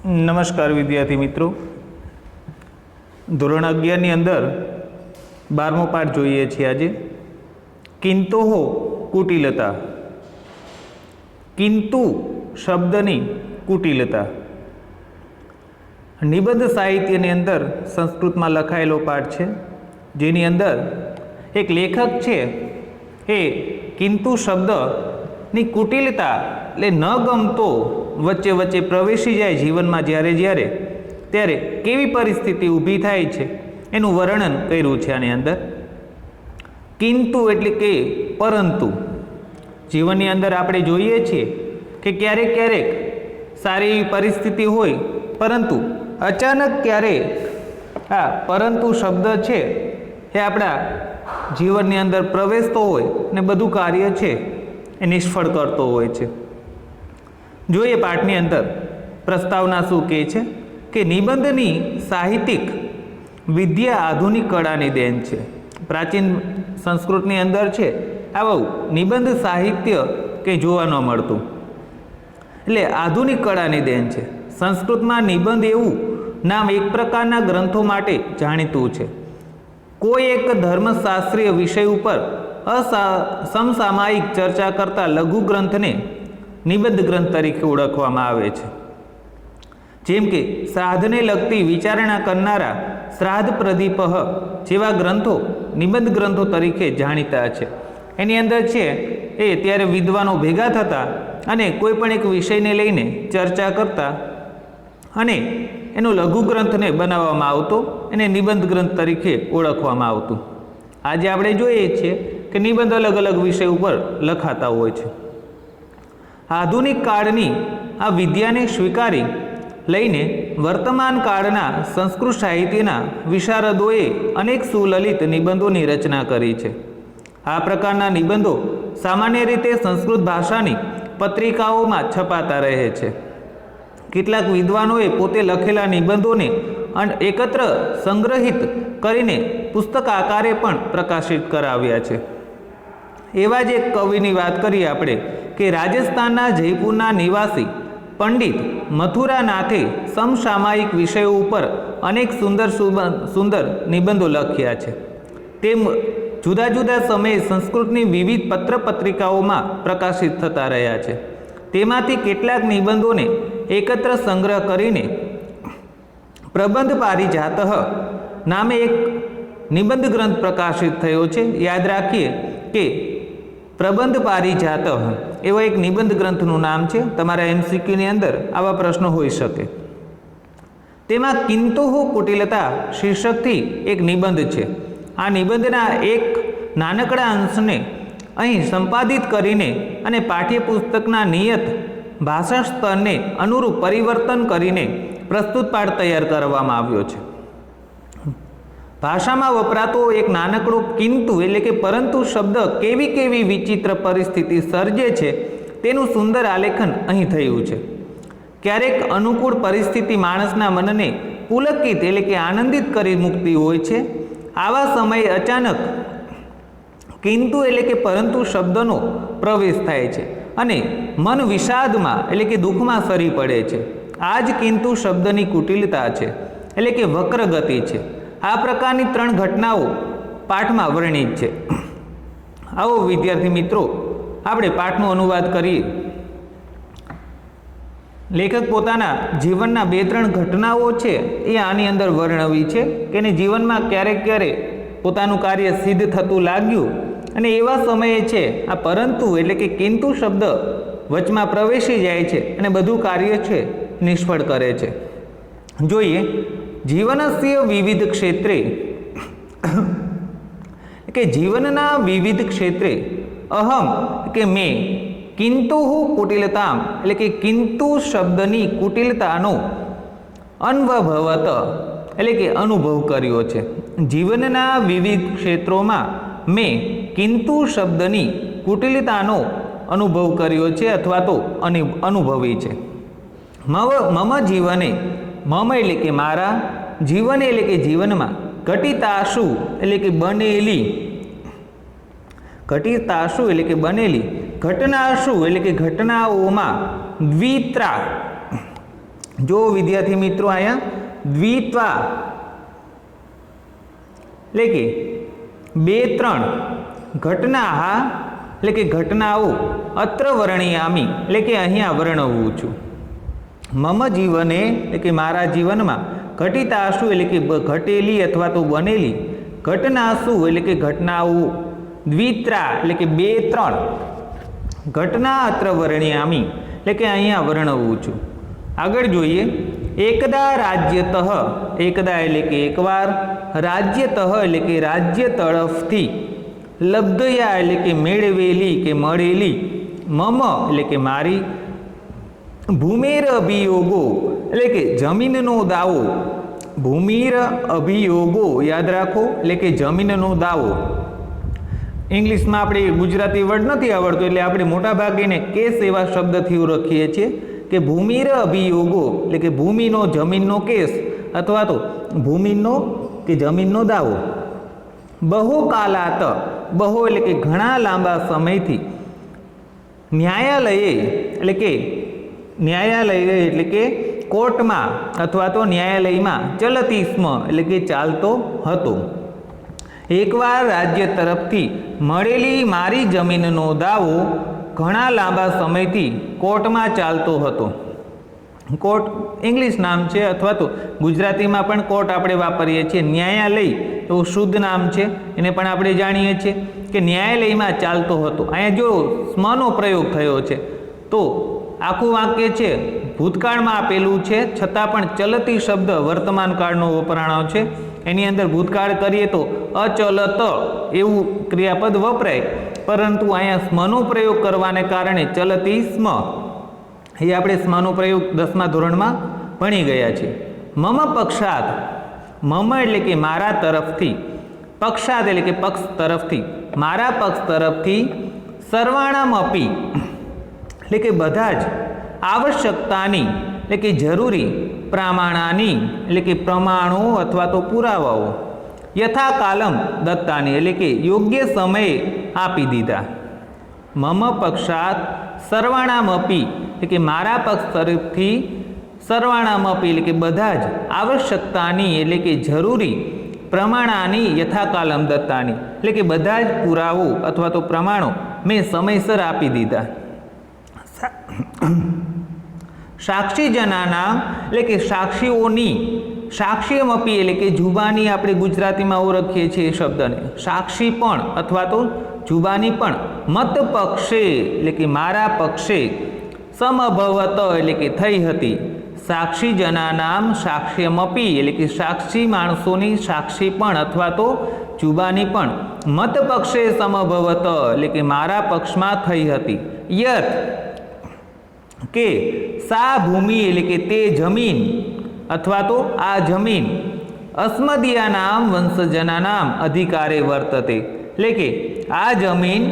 નમસ્કાર વિદ્યાર્થી મિત્રો, ધોરણ 11ની અંદર 12મો પાઠ જોઈએ છીએ આજે. કિંતોહો કુટિલતા. કિંતુ શબ્દની કુટિલતા નિબંધ સાહિત્યની અંદર સંસ્કૃતમાં લખાયેલો પાઠ છે, જેની અંદર એક લેખક છે એ કિંતુ શબ્દની કુટિલતા એટલે ન ગમતો વચ્ચે વચ્ચે પ્રવેશી જાય જીવનમાં જ્યારે ત્યારે કેવી પરિસ્થિતિ ઊભી થાય છે એનું વર્ણન કર્યું છે આની અંદર. કિંતુ એટલે કે પરંતુ. જીવનની અંદર આપણે જોઈએ છીએ કે ક્યારેક સારી એવી પરિસ્થિતિ હોય, પરંતુ અચાનક ક્યારેક આ પરંતુ શબ્દ છે એ આપણા જીવનની અંદર પ્રવેશતો હોય ને બધું કાર્ય છે એ નિષ્ફળ કરતો હોય છે. જોઈએ પાઠની અંદર પ્રસ્તાવના શું કહે છે કે નિબંધની સાહિત્યિક વિદ્યા આધુનિક કળાની દેન છે. પ્રાચીન સંસ્કૃતની અંદર છે આવું નિબંધ સાહિત્ય કંઈ જોવા ન મળતું, એટલે આધુનિક કળાની દેન છે. સંસ્કૃતમાં નિબંધ એવું નામ એક પ્રકારના ગ્રંથો માટે જાણીતું છે. કોઈ એક ધર્મશાસ્ત્રીય વિષય ઉપર સમસામયિક ચર્ચા કરતા લઘુ ગ્રંથને નિબંધ ગ્રંથ તરીકે ઓળખવામાં આવે છે. જેમ કે શ્રાદ્ધને લગતી વિચારણા કરનારા શ્રાદ્ધ પ્રદીપઃ જેવા ગ્રંથો નિબંધ ગ્રંથો તરીકે જાણીતા છે. એની અંદર છે એ ત્યારે વિદ્વાનો ભેગા થતા અને કોઈ પણ એક વિષયને લઈને ચર્ચા કરતા અને એનો લઘુ ગ્રંથને બનાવવામાં આવતો, એને નિબંધ ગ્રંથ તરીકે ઓળખવામાં આવતું. આજે આપણે જોઈએ છીએ કે નિબંધ અલગ અલગ વિષય ઉપર લખાતા હોય છે. આધુનિક કાળની આ વિદ્યાને સ્વીકારી લઈને વર્તમાન કાળના સંસ્કૃત સાહિત્યના વિશારદોએ અનેક સુલલિત નિબંધોની રચના કરી છે. આ પ્રકારના નિબંધો સામાન્ય રીતે સંસ્કૃત ભાષાની પત્રિકાઓમાં છપાતા રહે છે. કેટલાક વિદ્વાનોએ પોતે લખેલા નિબંધોને એકત્ર સંગ્રહિત કરીને પુસ્તક આકારે પણ પ્રકાશિત કરાવ્યા છે. એવા જ એક કવિની વાત કરીએ આપણે કે રાજસ્થાનના જયપુરના નિવાસી પંડિત મથુરાનાથે સમસામયિક વિષયો ઉપર અનેક સુંદર નિબંધો લખ્યા છે. તે જુદા જુદા સમયે સંસ્કૃતની વિવિધ પત્રપત્રિકાઓમાં પ્રકાશિત થતા રહ્યા છે. તેમાંથી કેટલાક નિબંધોને એકત્ર સંગ્રહ કરીને પ્રબંધ પારિજાતઃ નામે એક નિબંધ ગ્રંથ પ્રકાશિત થયો છે. યાદ રાખીએ કે પ્રબંધ પારિજાતઃ એવો એક નિબંધ ગ્રંથનું નામ છે. તમારા MCQની અંદર આવા પ્રશ્નો હોઈ શકે. તેમાં કિંતોહો કુટિલતા શીર્ષકથી એક નિબંધ છે. આ નિબંધના એક નાનકડા અંશને અહીં સંપાદિત કરીને અને પાઠ્યપુસ્તકના નિયત ભાષા સ્તરને અનુરૂપ પરિવર્તન કરીને પ્રસ્તુત પાઠ તૈયાર કરવામાં આવ્યો છે. ભાષામાં વપરાતો એક નાનકડો કિંતુ એટલે કે પરંતુ શબ્દ કેવી વિચિત્ર પરિસ્થિતિ સર્જે છે તેનું સુંદર આલેખન અહીં થયું છે. ક્યારેક અનુકૂળ પરિસ્થિતિ માણસના મનને પુલકિત એટલે કે આનંદિત કરી મૂકતી હોય છે. આવા સમયે અચાનક કિંતુ એટલે કે પરંતુ શબ્દનો પ્રવેશ થાય છે અને મન વિષાદમાં એટલે કે દુઃખમાં સરી પડે છે. આ જ કિંતુ શબ્દની કુટિલતા છે, એટલે કે વક્ર ગતિ છે. આ પ્રકારની 3 ઘટનાઓ પાઠમાં વર્ણિત છે. આવો વિદ્યાર્થી મિત્રો આપણે પાઠનો અનુવાદ કરીએ. લેખક પોતાના જીવનના 2-3 ઘટનાઓ છે એ આની અંદર વર્ણવી છે કે એને જીવનમાં ક્યારેક પોતાનું કાર્ય સિદ્ધ થતું લાગ્યું અને એવા સમયે છે આ પરંતુ એટલે કે કિંતુ શબ્દ વચમાં પ્રવેશી જાય છે અને બધું કાર્ય છે નિષ્ફળ કરે છે. જોઈએ જીવનસ્ય વિવિધ ક્ષેત્રે કે જીવનના વિવિધ ક્ષેત્રે અહમ કે મેં કિંતુ કુટિલતામ એટલે કે કિંતુ શબ્દની કુટિલતાનો અન્વભવત એટલે કે અનુભવ કર્યો છે. જીવનના વિવિધ ક્ષેત્રોમાં મેં કિંતુ શબ્દની કુટિલતાનો અનુભવ કર્યો છે અથવા તો અનુભવી છે. મમ જીવને, મમ એટલે કે મારા, જીવન એટલે કે જીવનમાં, ઘટિતાશુ એટલે કે બનેલી, ઘટિતાશુ એટલે કે બનેલી, ઘટનાશુ એટલે કે ઘટનાઓમાં, દ્વિત્રા જો વિદ્યાર્થી મિત્રો અહીંયા દ્વિત્વા એટલે કે 2-3 ઘટના એટલે કે ઘટનાઓ અત્ર વર્ણયામી એટલે કે અહીંયા વર્ણવું છું. મમ જીવને એટલે કે મારા જીવનમાં ઘટિતાસુ એટલે કે ઘટેલી અથવા તો બનેલી ઘટનાસુ એટલે કે ઘટનાઓ દ્વિત્રા એટલે કે 2-3 ઘટના અત્ર વર્ણયામી એટલે કે અહીંયા વર્ણવું છું. આગળ જોઈએ. એકદા રાજ્યતઃ એકદા એટલે કે એકવાર રાજ્યતઃ એટલે કે રાજ્ય તરફથી લબ્ધયા એટલે કે મેળવેલી કે મળેલી મમ એટલે કે મારી ભૂમિર અભિયોગો એટલે કે જમીનનો દાવો ભૂમિર અભિયોગો યાદ રાખો એટલે કે જમીનનો દાવો. ઇંગ્લિશમાં આપણે ગુજરાતી વર્ડ નથી આવડતો એટલે આપણે મોટાભાગેને કેસ એવા શબ્દથી ઓળખીએ છીએ કે ભૂમિર અભિયોગો એટલે કે ભૂમિનો જમીનનો કેસ અથવા તો ભૂમિનો કે જમીનનો દાવો. બહુકાલાત બહુ એટલે કે ઘણા લાંબા સમયથી ન્યાયાલયે એટલે કે કોર્ટમાં અથવા તો ન્યાયાલયમાં ચલતી સ્મ એટલે કે ચાલતો હતો. એકવાર રાજ્ય તરફથી મળેલી મારી જમીનનો દાવો ઘણા લાંબા સમયથી કોર્ટમાં ચાલતો હતો. કોર્ટ ઇંગ્લિશ નામ છે અથવા તો ગુજરાતીમાં પણ કોર્ટ આપણે વાપરીએ છીએ. ન્યાયાલય એવું શુદ્ધ નામ છે, એને પણ આપણે જાણીએ છીએ કે ન્યાયાલયમાં ચાલતો હતો. અહીંયા જો સ્મનો પ્રયોગ થયો છે તો આખું વાક્ય છે ભૂતકાળમાં આપેલું છે છતાં પણ ચલતી શબ્દ વર્તમાન કાળનો વપરાણો છે. એની અંદર ભૂતકાળ કરીએ તો અચલત એવું ક્રિયાપદ વપરાય, પરંતુ અહીંયા સ્મનો પ્રયોગ કરવાને કારણે ચલતી સ્મ એ આપણે સ્મનો પ્રયોગ 10મા ધોરણમાં ભણી ગયા છીએ. મમ પક્ષાત મમ એટલે કે મારા તરફથી પક્ષાત એટલે કે પક્ષ તરફથી મારા પક્ષ તરફથી સર્વાણામ અપી એટલે કે બધા જ આવશ્યકતાની એટલે કે જરૂરી પ્રમાણાની એટલે કે પ્રમાણો અથવા તો પુરાવાઓ યથાકાલમ દત્તાની એટલે કે યોગ્ય સમયે આપી દીધા. મમ પક્ષાત સર્વાણામપી એટલે કે મારા પક્ષ તરફથી સર્વાણામપી એટલે કે બધા જ આવશ્યકતાની એટલે કે જરૂરી પ્રમાણાની યથાકાલમ દત્તાની એટલે કે બધા જ પુરાવો અથવા તો પ્રમાણો મેં સમયસર આપી દીધા. સાક્ષીજનાના એટલે કે સાક્ષીઓની સાક્ષીમપી એટલે કે જુબાની આપણે ગુજરાતીમાં ઓળખીએ છીએ એ શબ્દને સાક્ષી પણ અથવા તો જુબાની પણ મત પક્ષે એટલે કે મારા પક્ષે સમભવત એટલે કે થઈ હતી. સાક્ષીજનાનામ સાક્ષ્યમપી એટલે કે સાક્ષી માણસોની સાક્ષી પણ અથવા તો જુબાની પણ મત પક્ષે સમભવત એટલે કે મારા પક્ષમાં થઈ હતી. યત કે સા ભૂમિ એટલે કે તે જમીન અથવા તો આ જમીન અસ્મદીયાનામ વંશજનાનામ અધિકારે વર્તતે એટલે કે આ જમીન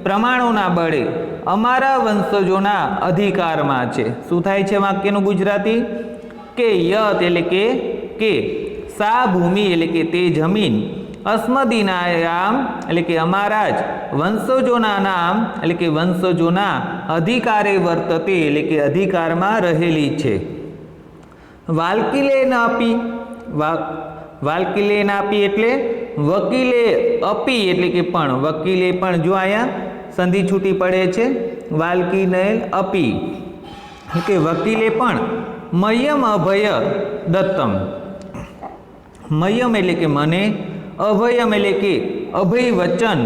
પ્રમાણોના બળે અમારા વંશજોના અધિકારમાં છે. શું થાય છે વાક્યનું ગુજરાતી? કે યત એટલે કે સા ભૂમિ એટલે કે તે જમીન અસ્મદીનાયામ એટલે કે અમારા જ વંશજોના નામ એટલે કે વંશજોના અધિકારે વર્તતે એટલે કે અધિકારમાં રહેલી છે. વાલ્કીલે નાપી વાલ્કીલે નાપી એટલે વકીલે અપી એટલે કે પણ વકીલે પણ જો અહીંયા સંધિ છૂટી પડે છે વાલ્કીને અપી એટલે કે વકીલે પણ મયમ અભય દત્તમ મયમ એટલે કે મને અભયમ એટલે કે અભય વચન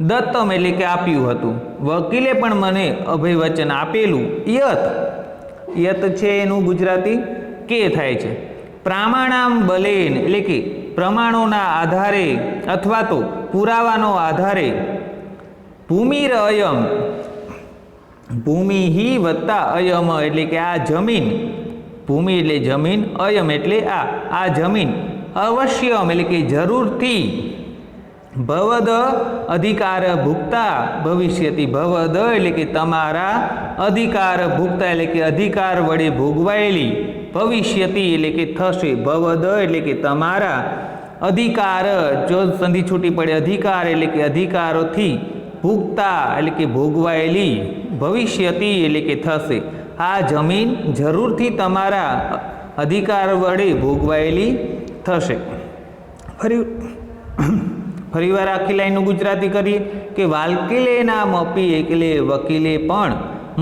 દત્તમ એટલે કે આપ્યું હતું. વકીલે પણ મને અભય વચન આપેલું. યત છે એનું ગુજરાતી કે થાય છે. પ્રામાણામ બલેન એટલે કે પ્રમાણોના આધારે અથવા તો પુરાવાનો આધારે ભૂમિર અયમ ભૂમિ હિ વત્તા અયમ એટલે કે આ જમીન ભૂમિ એટલે જમીન અયમ એટલે આ જમીન અવશ્યમ એટલે કે જરૂરથી ભવદ અધિકાર ભુક્તા ભવિષ્યથી ભવદ એટલે કે તમારા અધિકાર ભુક્તા એટલે કે અધિકાર વડે ભોગવાયેલી ભવિષ્યથી એટલે કે થશે ભવદ એટલે કે તમારા અધિકાર જો સંધિ છૂટી પડે અધિકાર એટલે કે અધિકારોથી ભુક્તા એટલે કે ભોગવાયેલી ભવિષ્યથી એટલે કે થશે આ જમીન જરૂરથી તમારા અધિકાર વડે ભોગવાયેલી થશે. ફરીવાર આખી લાઈનનું ગુજરાતી કરીએ કે વાલ્કીલે નામ અપી એટલે વકીલે પણ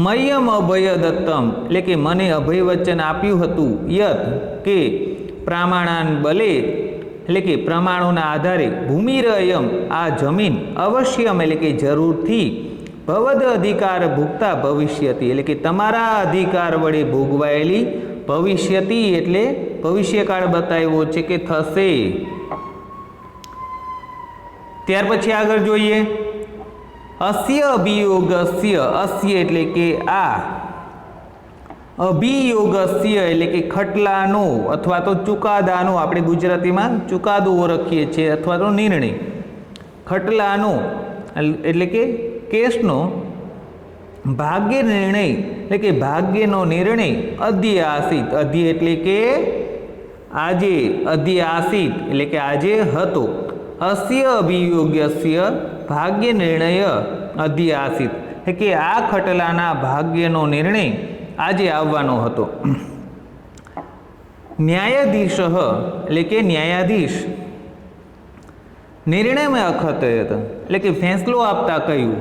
મયમ અભય દત્તમ એટલે કે મને અભય વચન આપ્યું હતું યત કે પ્રામાણાન બલે એટલે કે પ્રમાણોના આધારે ભૂમિરયમ આ જમીન અવશ્યમ એટલે કે જરૂરથી ભવદ અધિકાર ભોગતા ભવિષ્યતી એટલે કે તમારા અધિકાર વડે ભોગવાયેલી ભવિષ્યતી એટલે ભવિષ્યકાળ બતાવ્યો છે કે થશે. ત્યાર પછી આગળ જોઈએ અસ્ય અભિયોગસ્ય અસ્ય એટલે કે આ અભિયોગસ્ય એટલે કે ખટલાનો અથવા તો ચુકાદાનો આપણે ગુજરાતીમાં ચુકાદો ઓળખીએ છીએ અથવા તો નિર્ણય ખટલાનો એટલે કે કેસનો ભાગ્ય નિર્ણય એટલે કે ભાગ્યનો નિર્ણય અદ્ય આસિત અદ્ય એટલે કે આજે અદ્ય આસિત એટલે કે આજે હતો. અસ્ય અભિયોગ્યસ્ય ભાગ્ય નિર્ણય અદ્ય આસિત એટલે કે આ ખટલાના ભાગ્યનો નિર્ણય આજે આવવાનો હતો. ન્યાયાધીશ એટલે કે ન્યાયાધીશ નિર્ણયમાં અકથયત એટલે કે ફેંસલો આપતા કહ્યું.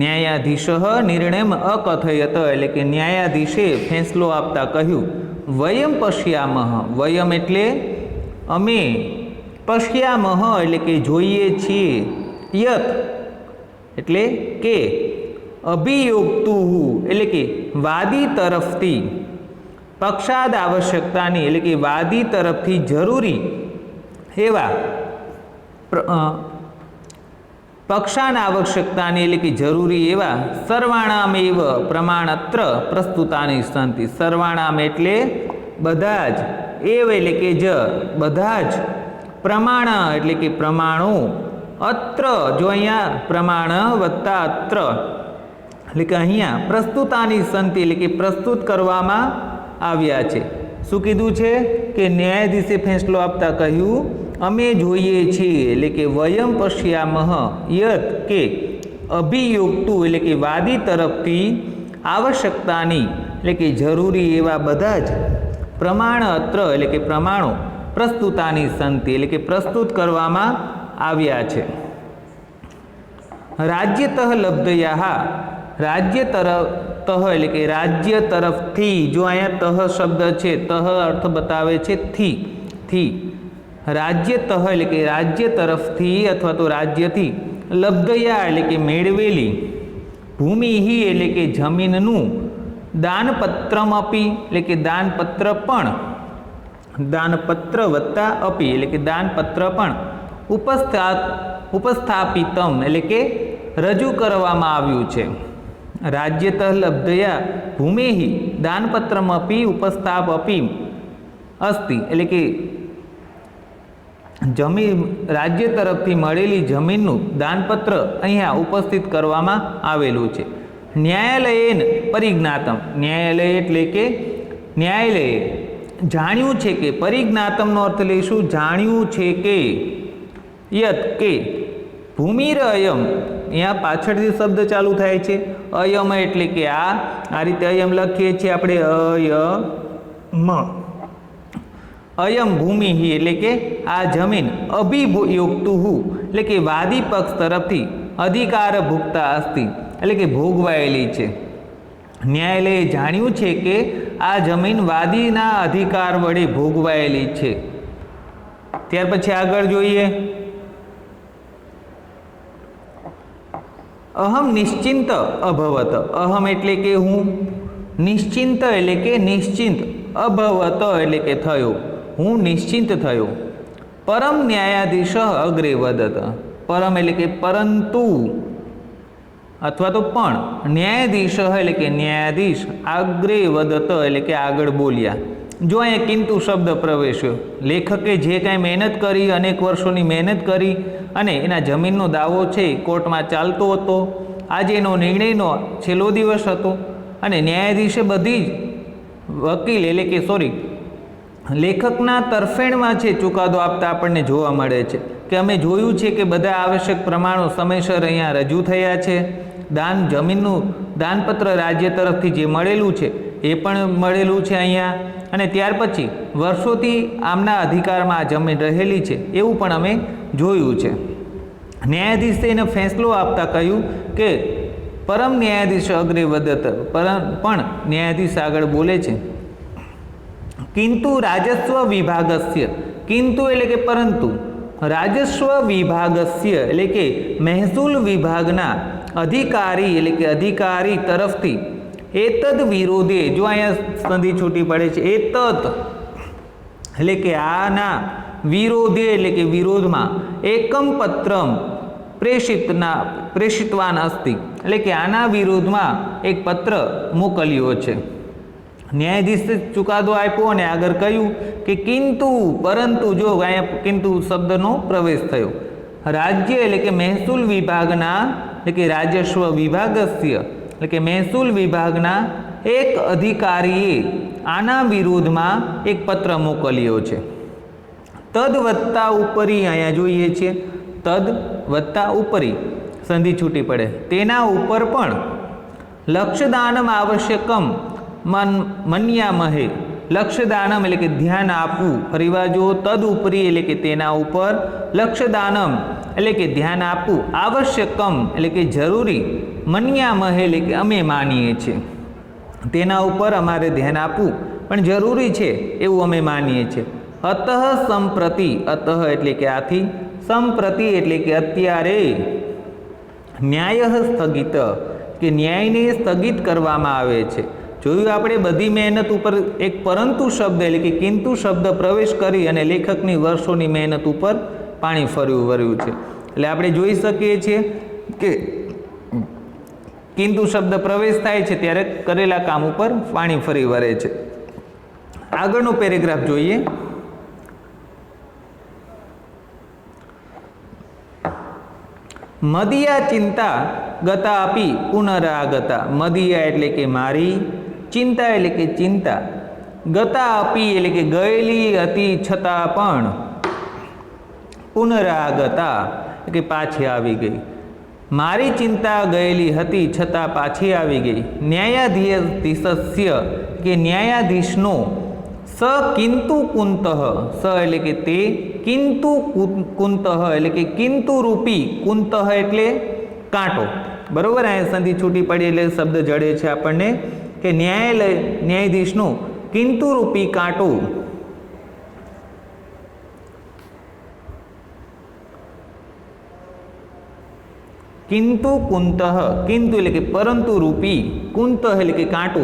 ન્યાયાધીશ નિર્ણયમાં અકથયત એટલે કે ન્યાયાધીશે ફેંસલો આપતા કહ્યું વયમ પશ્યામહ વયમ એટલે અમે પશ્યામહ એટલે કે જોઈએ છીએ યત એટલે કે અભિયોક્તુહુ એટલે કે વાદી તરફથી પક્ષાદ આવશ્યકતાની એટલે કે વાદી તરફથી જરૂરી એવા પક્ષાન આવશ્યકતાની એટલે કે જરૂરી એવા સર્વાણામેવ પ્રમાણત્ર પ્રસ્તુતાની સંતિ. સર્વાણામ એટલે બધા જ એવ એટલે કે જ બધા જ પ્રમાણ એટલે કે પ્રમાણો અત્ર જો અહીંયા પ્રમાણ વત્તા અત્ર એટલે કે અહીંયા પ્રસ્તુતાની સંતિ એટલે કે પ્રસ્તુત કરવામાં આવ્યા છે. શું કીધું છે કે ન્યાયાધીશે ફેંસલો આપતા કહ્યું અમે જોઈએ છીએ એટલે કે વયમ પશ્યામહ યત કે અભિયોક્તુ એટલે કે વાદી તરફથી આવશ્યકતાની એટલે કે જરૂરી એવા બધા જ પ્રમાણ અત્ર એટલે કે પ્રમાણો પ્રસ્તુતાની સંતિ એટલે કે પ્રસ્તુત કરવામાં આવ્યા છે. રાજ્યતઃ લબ્ધયા રાજ્ય તરફ એટલે કે રાજ્ય તરફથી જો અહીંયા તહ શબ્દ છે તહ અર્થ બતાવે છે થી રાજ્યતઃ એટલે કે રાજ્ય તરફથી અથવા તો રાજ્યથી લબ્ધયા એટલે કે મેળવેલી ભૂમિહિ એટલે કે જમીનનું દાનપત્રમ અપી એટલે કે દાનપત્ર પણ દાનપત્ર વત્તા અપી એટલે કે દાનપત્ર પણ ઉપસ્થાપિતમ એટલે કે રજૂ કરવામાં આવ્યું છે. રાજ્યતઃ લબ્ધયા ભૂમિહિ દાનપત્રમ અપી ઉપસ્થાપ અપી અસ્તિ એટલે કે જમીન રાજ્ય તરફથી મળેલી જમીનનું દાનપત્ર અહીંયા ઉપસ્થિત કરવામાં આવેલું છે. ન્યાયાલયેન પરિજ્ઞાતમ ન્યાયાલય એટલે કે ન્યાયાલયે જાણ્યું છે કે પરિજ્ઞાતમનો અર્થ લઈશું જાણ્યું છે કે યત કે ભૂમિર અયમ અહીંયા પાછળથી શબ્દ ચાલુ થાય છે અયમ એટલે કે આ રીતે અયમ લખીએ છીએ આપણે અયમ ભૂમિ એટલે કે આ જમીન અભિયોક્તુહુ એટલે કે વાદી પક્ષ તરફથી અધિકાર ભુક્તા અસ્તિ એટલે કે ભોગવાયેલી છે. ન્યાયાલયે જાણ્યું છે કે આ જમીન વાદીના અધિકાર વડે ભોગવાયેલી છે. ત્યાર પછી આગળ જોઈએ અહમ નિશ્ચિંત અભવત અહમ એટલે કે હું નિશ્ચિંત એટલે કે નિશ્ચિંત અભવત એટલે કે થયો હું નિશ્ચિંત થયો. પરમ ન્યાયાધીશ અગ્રે વદત પરમ એટલે કે પરંતુ અથવા તો પણ ન્યાયાધીશ એટલે કે ન્યાયાધીશ અગ્રે વદત એટલે કે આગળ બોલ્યા. જો અહીંયા કિંતુ શબ્દ પ્રવેશ્યો લેખકે જે કાંઈ મહેનત કરી અનેક વર્ષોની મહેનત કરી અને એના જમીનનો દાવો છે કોર્ટમાં ચાલતો હતો. આજે એનો નિર્ણયનો છેલ્લો દિવસ હતો અને ન્યાયાધીશે બધી જ વકીલ એટલે કે લેખકના તરફેણમાં છે ચુકાદો આપતા આપણને જોવા મળે છે કે અમે જોયું છે કે બધા આવશ્યક પ્રમાણો સમયસર અહીંયા રજૂ થયા છે. જમીનનું દાનપત્ર રાજ્ય તરફથી જે મળેલું છે એ એ પણ મળેલું છે અહીંયા. અને ત્યાર પછી વર્ષોથી આમના અધિકારમાં આ જમીન રહેલી છે એવું પણ અમે જોયું છે. ન્યાયાધીશે એને ફેંસલો આપતા કહ્યું કે પરમ ન્યાયાધીશ અગ્રે વધત, પણ ન્યાયાધીશ આગળ બોલે છે કિંતુ રાજસ્વ વિભાગસ્ય, કિંતુ એટલે કે પરંતુ, રાજસ્વ વિભાગસ્ય એટલે કે મહેસૂલ વિભાગના અધિકારી એટલે કે અધિકારી તરફથી એતદ વિરોધે, જો અહીંયા સંધિ છૂટી પડે છે, એતદ એટલે કે આના વિરોધે એટલે કે વિરોધમાં એકમ પત્રમ પ્રેષિતવાન અસ્તિ, એટલે કે આના વિરોધમાં એક પત્ર મોકલ્યો છે. ન્યાયાધીશે ચુકાદો આપ્યો અને આગળ કહ્યું કે કિંતુ, પરંતુ, જો અહીંયા કિંતુ શબ્દનો પ્રવેશ થયો, રાજ્ય એટલે કે મહેસૂલ વિભાગના એટલે કે રાજસ્વ વિભાગસ્ય એટલે કે મહેસૂલ વિભાગના એક અધિકારીએ આના વિરોધમાં એક પત્ર મોકલ્યો છે. તદ વત્તા ઉપરી, અહીંયા જોઈએ છીએ તદ વત્તા ઉપરી સંધિ છૂટી પડે, તેના ઉપર પણ લક્ષદાનમ આવશ્યકમ મન્યામહે, લક્ષદાનમ એટલે કે ધ્યાન આપવું. ફરીવાર જો તદ ઉપરી એટલે કે તેના ઉપર, લક્ષદાનમ એટલે કે ધ્યાન આપવું, આવશ્યકમ એટલે કે જરૂરી, મન્યામહે એટલે કે અમે માનીએ છીએ, તેના ઉપર અમારે ધ્યાન આપવું પણ જરૂરી છે એવું અમે માનીએ છીએ. અતઃ સંપ્રતિ, અતઃ એટલે કે આથી, સંપ્રતિ એટલે કે અત્યારે, ન્યાય સ્થગિત કે ન્યાયને સ્થગિત કરવામાં આવે છે. જોયું આપણે બધી મહેનત ઉપર એક પરંતુ શબ્દ એટલે કે કિંતુ શબ્દ પ્રવેશ કરી અને લેખકની વર્ષોની મહેનત ઉપર પાણી વર્યું છે. એટલે આપણે જોઈ શકીએ છીએ કે કિંતુ શબ્દ પ્રવેશ થાય છે ત્યારે કરેલા કામ ઉપર પાણી ફરી વળે છે. આગળનો પેરેગ્રાફ જોઈએ. મદિયા ચિંતા ગતા આપી પુનરાગતા, મદિયા એટલે કે મારી, ચિંતા એટલે કે ચિંતા, ગતા આપી એટલે કે ગયેલી હતી છતાં પણ, પુનરાગતા એટલે કે પાછી આવી ગઈ. મારી ચિંતા ગયેલી હતી છતાં પાછી આવી ગઈ. ન્યાયાધીશસ્ય કે ન્યાયાધીશનો સ કિંતુ કુંતઃ, સ એટલે કે તે, કિંતુ કુંતઃ એટલે કે કિંતુ રૂપી, કુંતઃ એટલે કાંટો. બરોબર, અહીંયા સંધિ છૂટી પડી એટલે શબ્દ જડે છે આપણને કે ન્યાયાધીશનો કિંતુ રૂપી કાંટો, કિંતુ કુંતઃ, કિંતુ એટલે કે પરંતુ રૂપી, કુંતઃ એટલે કે કાંટો,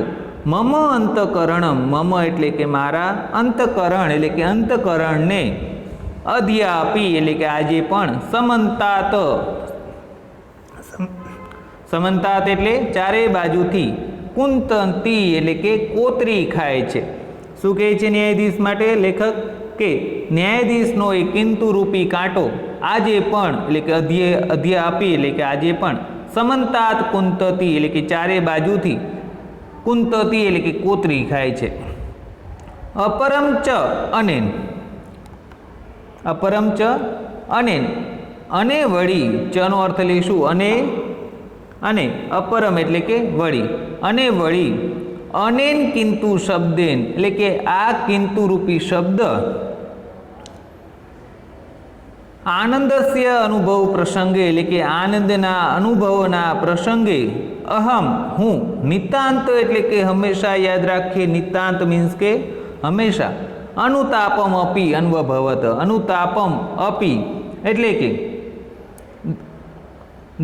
મમ અંતકરણમ, મમ એટલે કે મારા, અંતકરણ એટલે કે અંતકરણને, અધ્યાપી એટલે કે આજે પણ, સમંતાત, સમંતાત એટલે ચારે બાજુથી, કુંતંતી એટલે કે કોતરી ખાય છે. શું કહે છે ન્યાયાધીશ માટે લેખક કે ન્યાયાધીશનો એ કિંતુ રૂપી કાંટો આજે પણ એટલે કે અધ્યાપી એટલે કે આજે પણ, સમંતાત કુંતતી એટલે કે ચારે બાજુથી, કુંતતી એટલે કે કોતરી ખાય છે. અપરમ ચ અનેન, અપરમ ચ અનેન, અને વળી, ચનો અર્થ લઈશું અને અપરમ એટલે કે વળી, અને વળી, અનેન કિંતુ શબ્દેન એટલે કે આ કિંતુ રૂપી શબ્દ, આનંદસ્ય અનુભવ પ્રસંગે એટલે કે આનંદના અનુભવના પ્રસંગે, અહમ હું, નિતાંત એટલે કે હંમેશા યાદ રાખીએ, નિતાંત મીન્સ કે હંમેશા, અનુતાપમ અપી અન્વભવત, અનુતાપમ અપી એટલે કે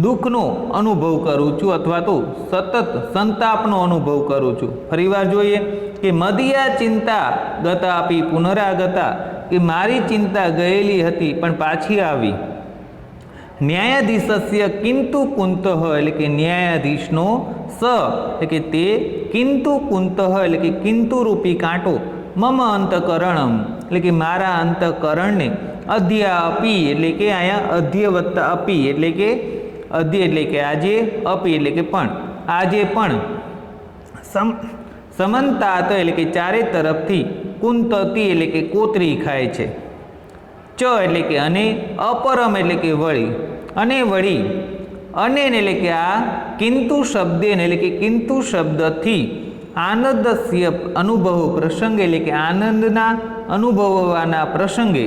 દુઃખનો અનુભવ કરું છું અથવા તો સતત સંતાપનો અનુભવ કરું છું. ફરીવાર જોઈએ કે મદિયા ચિંતા ગતા આપી પુનરાગતા, કે મારી ચિંતા ગયેલી હતી પણ પાછી આવી. ન્યાયાધીશસ્ય કિંતુ કુંતઃ એટલે કે ન્યાયાધીશનો સ એટલે કે તે, કિંતુ કુંતઃ એટલે કે કિંતુ રૂપી કાંટો, મમ અંતકરણમ એટલે કે મારા અંતકરણને, અધ્યા અપી એટલે કે અહીંયા અધ્ય વત્તા અપી એટલે કે અધ્ય એટલે કે આજે, અપી એટલે કે પણ, આજે પણ, સમંતાત એટલે કે ચારે તરફથી, કુંતતી એટલે કે કોતરી ખાય છે. ચ એટલે કે અને, અપરમ એટલે કે વળી, અને વળી, અનેન એટલે કે આ, કિંતુ શબ્દેન એટલે કે કિંતુ શબ્દથી, આનંદસ્ય અનુભવો પ્રસંગે એટલે કે આનંદના અનુભવવાના પ્રસંગે,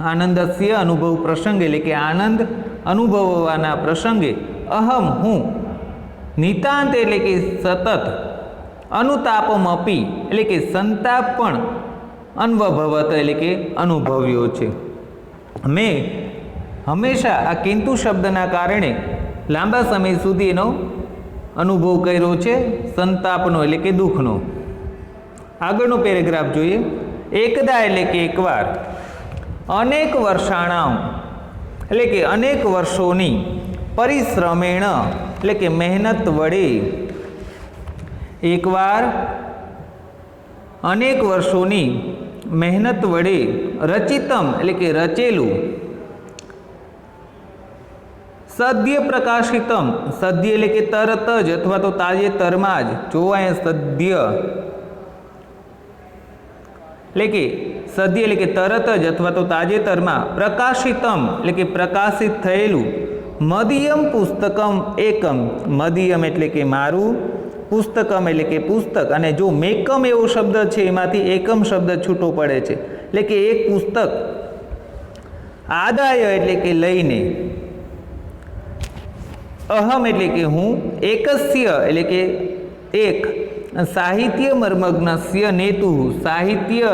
આનંદસ્ય અનુભવ પ્રસંગે એટલે કે આનંદ અનુભવવાના પ્રસંગે અહમ હું નિતાંત એટલે કે સતત, અનુતાપમપી એટલે કે સંતાપ પણ અન્વભવત એટલે કે અનુભવ્યો છે. મેં હંમેશા આ કિંતુ શબ્દના કારણે લાંબા સમય સુધી એનો અનુભવ કર્યો છે, સંતાપનો એટલે કે દુઃખનો. આગળનો પેરેગ્રાફ જોઈએ. એકદા એટલે કે એકવાર, અનેક વર્ષાણામ એટલે કે અનેક વર્ષોની, પરિશ્રમેણ એટલે કે મહેનત વડે, એકવાર અનેક વર્ષોની મહેનત વડે, રચિતમ એટલે કે રચેલું, સદ્ય પ્રકાશિતમ, સદ્ય એટલે કે તરત જ અથવા તો તાજેતરમાં જ, જોવાય સદ્ય એટલે કે સદ્ય એટલે કે તરત જ અથવા તો તાજેતરમાં, પ્રકાશિતમ એટલે કે પ્રકાશિત થયેલું, મદિયમ પુસ્તકમ એકમ, મદિયમ એટલે કે મારું, પુસ્તકમ એટલે કે પુસ્તક, અને જો મેકમ એવો શબ્દ છે એમાંથી એકમ શબ્દ છૂટો પડે છે એટલે કે એક પુસ્તક, આદાય એટલે કે લઈને, અહમ એટલે કે હું, એકસ્ય એટલે કે એક, સાહિત્ય મર્મજ્ઞસ્ય નેતુ, સાહિત્ય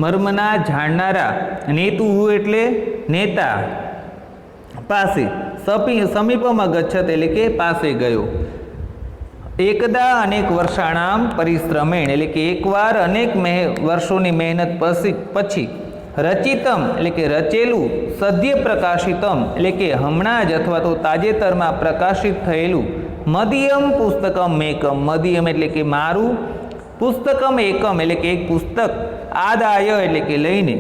મર્મના જાણનારા, નેતુ એટલે નેતા, પાસે, સમીપમાં ગચ્છત એટલે કે પાસે ગયો. એકદા અનેક વર્ષાણામ પરિશ્રમેણ એટલે કે એકવાર અનેક વર્ષોની મહેનત પછી, રચિતમ એટલે કે રચેલું, સદ્ય પ્રકાશિતમ એટલે કે હમણાં જ અથવા તો તાજેતરમાં પ્રકાશિત થયેલું, મદિયમ પુસ્તકમ એકમ, મદિયમ એટલે કે મારું, પુસ્તકમ એકમ એટલે કે એક પુસ્તક, આદાય એટલે કે લઈને,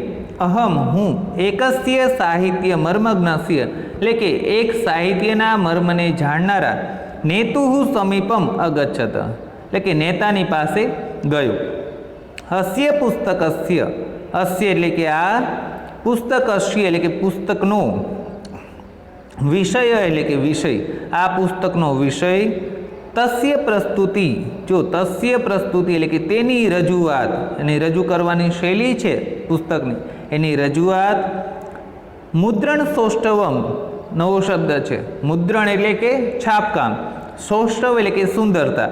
અહમ હું, એકસ્ય સાહિત્ય મર્મજ્ઞસ્ય એટલે કે એક સાહિત્યના મર્મને જાણનારા, નેતુહુ સમીપમ અગચ્છત એટલે કે નેતાની પાસે ગયો. હસ્ય પુસ્તકસ્ય, અસ્ય એટલે કે આ, પુસ્તકસ્ય એટલે કે પુસ્તકનો, વિષય એટલે કે વિષય, આ પુસ્તકનો વિષય, તસ્ય પ્રસ્તુતિ, જો તસ્ય પ્રસ્તુતિ એટલે કે તેની રજૂઆત, અને રજૂ કરવાની શૈલી છે પુસ્તકની, એની રજૂઆત, મુદ્રણ સૌષ્ઠવમ નવો શબ્દ છે, મુદ્રણ એટલે કે છાપકામ, સૌષ્ઠવ એટલે કે સુંદરતા,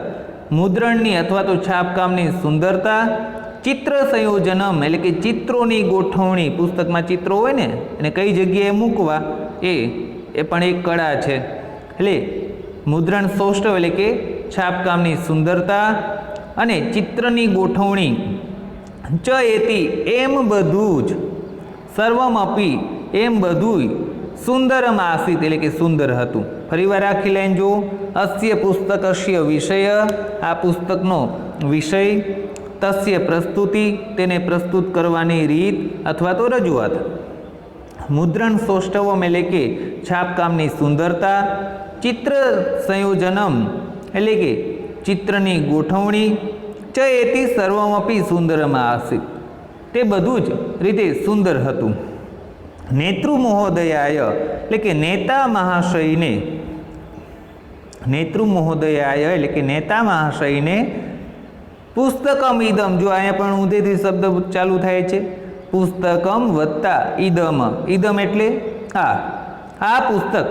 મુદ્રણની અથવા તો છાપકામની સુંદરતા, ચિત્ર સંયોજનમ એટલે કે ચિત્રોની ગોઠવણી, પુસ્તકમાં ચિત્રો હોય ને એને કઈ જગ્યાએ મૂકવા એ પણ એક કળા છે. એટલે મુદ્રણ સૌષ્ઠવ એટલે કે છાપકામની સુંદરતા અને ચિત્રની ગોઠવણી, ચ એતી એમ બધું જ, સર્વમ અપી એમ બધું, સુંદરમ આસિત એટલે કે સુંદર હતું. ફરીવાર આખી લાઈન જો. અસ્ય પુસ્તકસ્ય વિષય, આ પુસ્તકનો વિષય, તસ્ય પ્રસ્તુતિ તેને પ્રસ્તુત કરવાની રીત અથવા તો રજૂઆત, મુદ્રણ સૌષ્ઠવમ એટલે કે છાપકામની સુંદરતા, ચિત્ર સંયોજનમ એટલે કે ચિત્રની ગોઠવણી, ચ એતી સર્વમપી સુંદરમ આસિત તે બધું જ રીતે સુંદર હતું. નેતૃ મહોદયાય એટલે કે નેતા મહાશયને, નેતૃ મહોદયાય એટલે કે નેતા મહાશયને, પુસ્તકમ ઇદમ, જો અહીંયા પણ ઊંધેથી શબ્દ ચાલુ થાય છે, પુસ્તકમ વત્તા ઇદમ, ઇદમ એટલે આ પુસ્તક,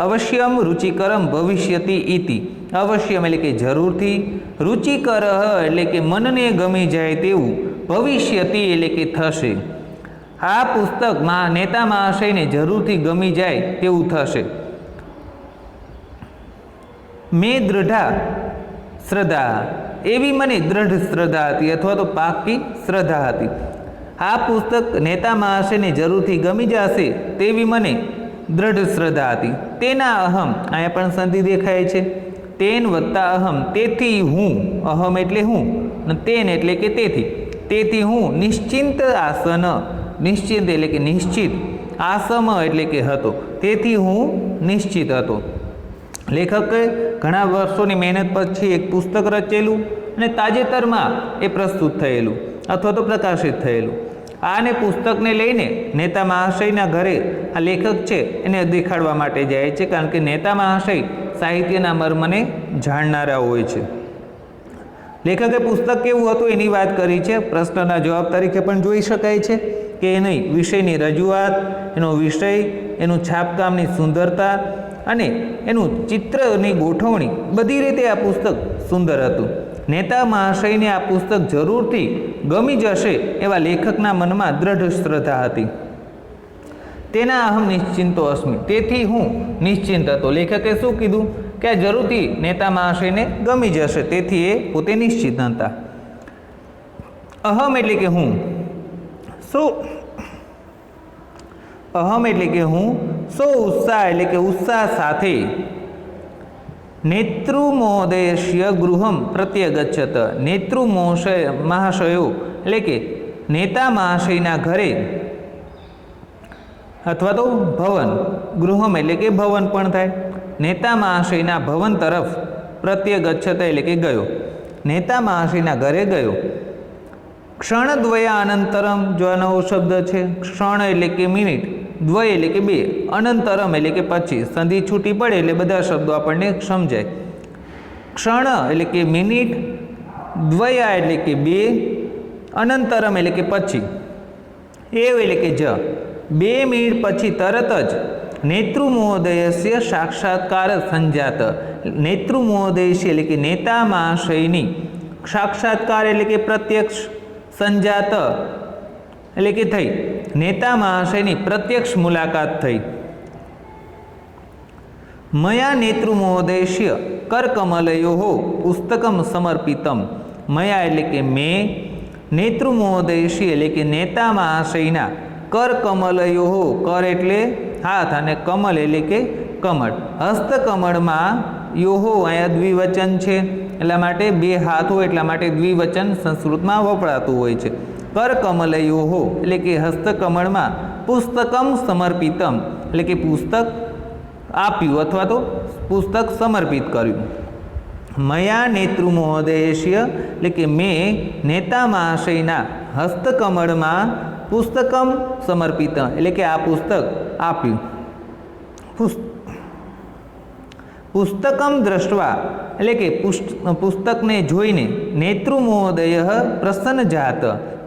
અવશ્યમ રુચિકરમ ભવિષ્યતિ ઇતિ, અવશ્યમ એટલે કે જરૂરથી, રુચિકર એટલે કે મનને ગમી જાય તેવું, ભવિષ્યતિ એટલે કે થશે, આ પુસ્તક નેતા મહાશયને જરૂરથી ગમી જાય તેવું થશે. મેં દ્રઢા શ્રદ્ધા, એવી મને દ્રઢ શ્રદ્ધા હતી અથવા તો પાકી શ્રદ્ધા હતી, આ પુસ્તક નેતા મહાશયને જરૂરથી ગમી જશે તેવી મને દ્રઢ શ્રદ્ધા હતી. તેના અહમ, અહીંયા પણ સંધિ દેખાય છે, તેન વત્તા અહમ તેથી હું, અહમ એટલે હું, તેન એટલે કે તેથી હું, નિશ્ચિંત આસન, નિશ્ચિત એટલે કે નિશ્ચિત, આસમ એટલે કે હતો, તેથી હું નિશ્ચિત હતો. લેખકે ઘણા વર્ષોની મહેનત પછી એક પુસ્તક રચેલું અને તાજેતરમાં એ પ્રસ્તુત થયેલું અથવા તો પ્રકાશિત થયેલું. આને પુસ્તકને લઈને નેતા મહાશયના ઘરે આ લેખક છે એને દેખાડવા માટે જાય છે, કારણ કે નેતા મહાશય સાહિત્યના મર્મને જાણનારા હોય છે. લેખકે પુસ્તક કેવું હતું એની વાત કરી છે. પ્રશ્નના જવાબ તરીકે પણ જોઈ શકાય છે કે એની વિષયની રજૂઆત, એનો વિષય, એનું છાપકામની સુંદરતા અને એનું ચિત્રની ગોઠવણી બધી રીતે આ પુસ્તક સુંદર હતું. નેતા મહાશયને આ પુસ્તક જરૂરથી ગમી જશે એવા લેખકના મનમાં દ્રઢ શ્રદ્ધા હતી. તેના અહમ નિશ્ચિંતો અસ્મિ, તેથી હું નિશ્ચિંત હતો. લેખકે શું કીધું કે આ જરૂરથી નેતા મહાશયને ગમી જશે, તેથી એ પોતે નિશ્ચિત હતા. અહમ એટલે કે હું, અહમ એટલે કે હું, સો ઉત્સાહ એટલે કે ઉત્સાહ સાથે નેતૃમહોદયસ્ય ગૃહમ પ્રત્યગચ્છત. મહાશયો એટલે કે નેતા મહાશયના ઘરે અથવા તો ભવન, ગૃહમ એટલે કે ભવન પણ થાય, નેતા મહાશયના ભવન તરફ પ્રત્યગચ્છત એટલે કે ગયો, નેતા મહાશયના ઘરે ગયો. ક્ષણદ્વયાનંતરમ જો આ નવો શબ્દ છે. ક્ષણ એટલે કે મિનિટ, દ્વય એટલે કે બે, અનંતરમ એટલે કે પછી. સંધિ છૂટી પડે એટલે બધા શબ્દો આપણને સમજાય. ક્ષણ એટલે કે મિનિટ, દ્વયા એટલે કે બે, અનંતરમ એટલે કે પછી, એવ એટલે કે જ. 2 મિનિટ પછી તરત જ નેતૃમહોદયસ્ય સાક્ષાત્કાર સંજાત. નેતૃમહોદયસ્ય એટલે કે નેતા મહાશયની, સાક્ષાત્કાર એટલે કે પ્રત્યક્ષ, સંજાત એટલે કે થઈ, નેતા મહાશયની પ્રત્યક્ષ મુલાકાત થઈ. મયા નેતૃમહોદયસ્ય કરકમલયો પુસ્તકમ સમર્પિતમ. મયા એટલે કે મેં, નેતૃમહોદયસ્ય એટલે કે નેતા મહાશયના, કરકમલયો, કર એટલે હાથ અને કમલ એટલે કે કમળ, હસ્તકમળમાં યોહો અહીંયા દ્વિવચન છે એટલા માટે બે હાથ હોય એટલા માટે દ્વિવચન સંસ્કૃતમાં વપરાતું હોય છે. કરકમલયોહો એટલે કે હસ્તકમળમાં, પુસ્તકમ સમર્પિતમ એટલે કે પુસ્તક આપ્યું અથવા તો પુસ્તક સમર્પિત કર્યું. મયા નેતૃમહોદયસ્ય એટલે કે મેં નેતા મહાશયના હસ્તકમળમાં પુસ્તકમ સમર્પિત એટલે કે આ પુસ્તક આપ્યું. પુસ્તકમ દ્રષ્ટવા એટલે કે પુસ્તકને જોઈને નેતૃમહોદય પ્રસન્ન જાત.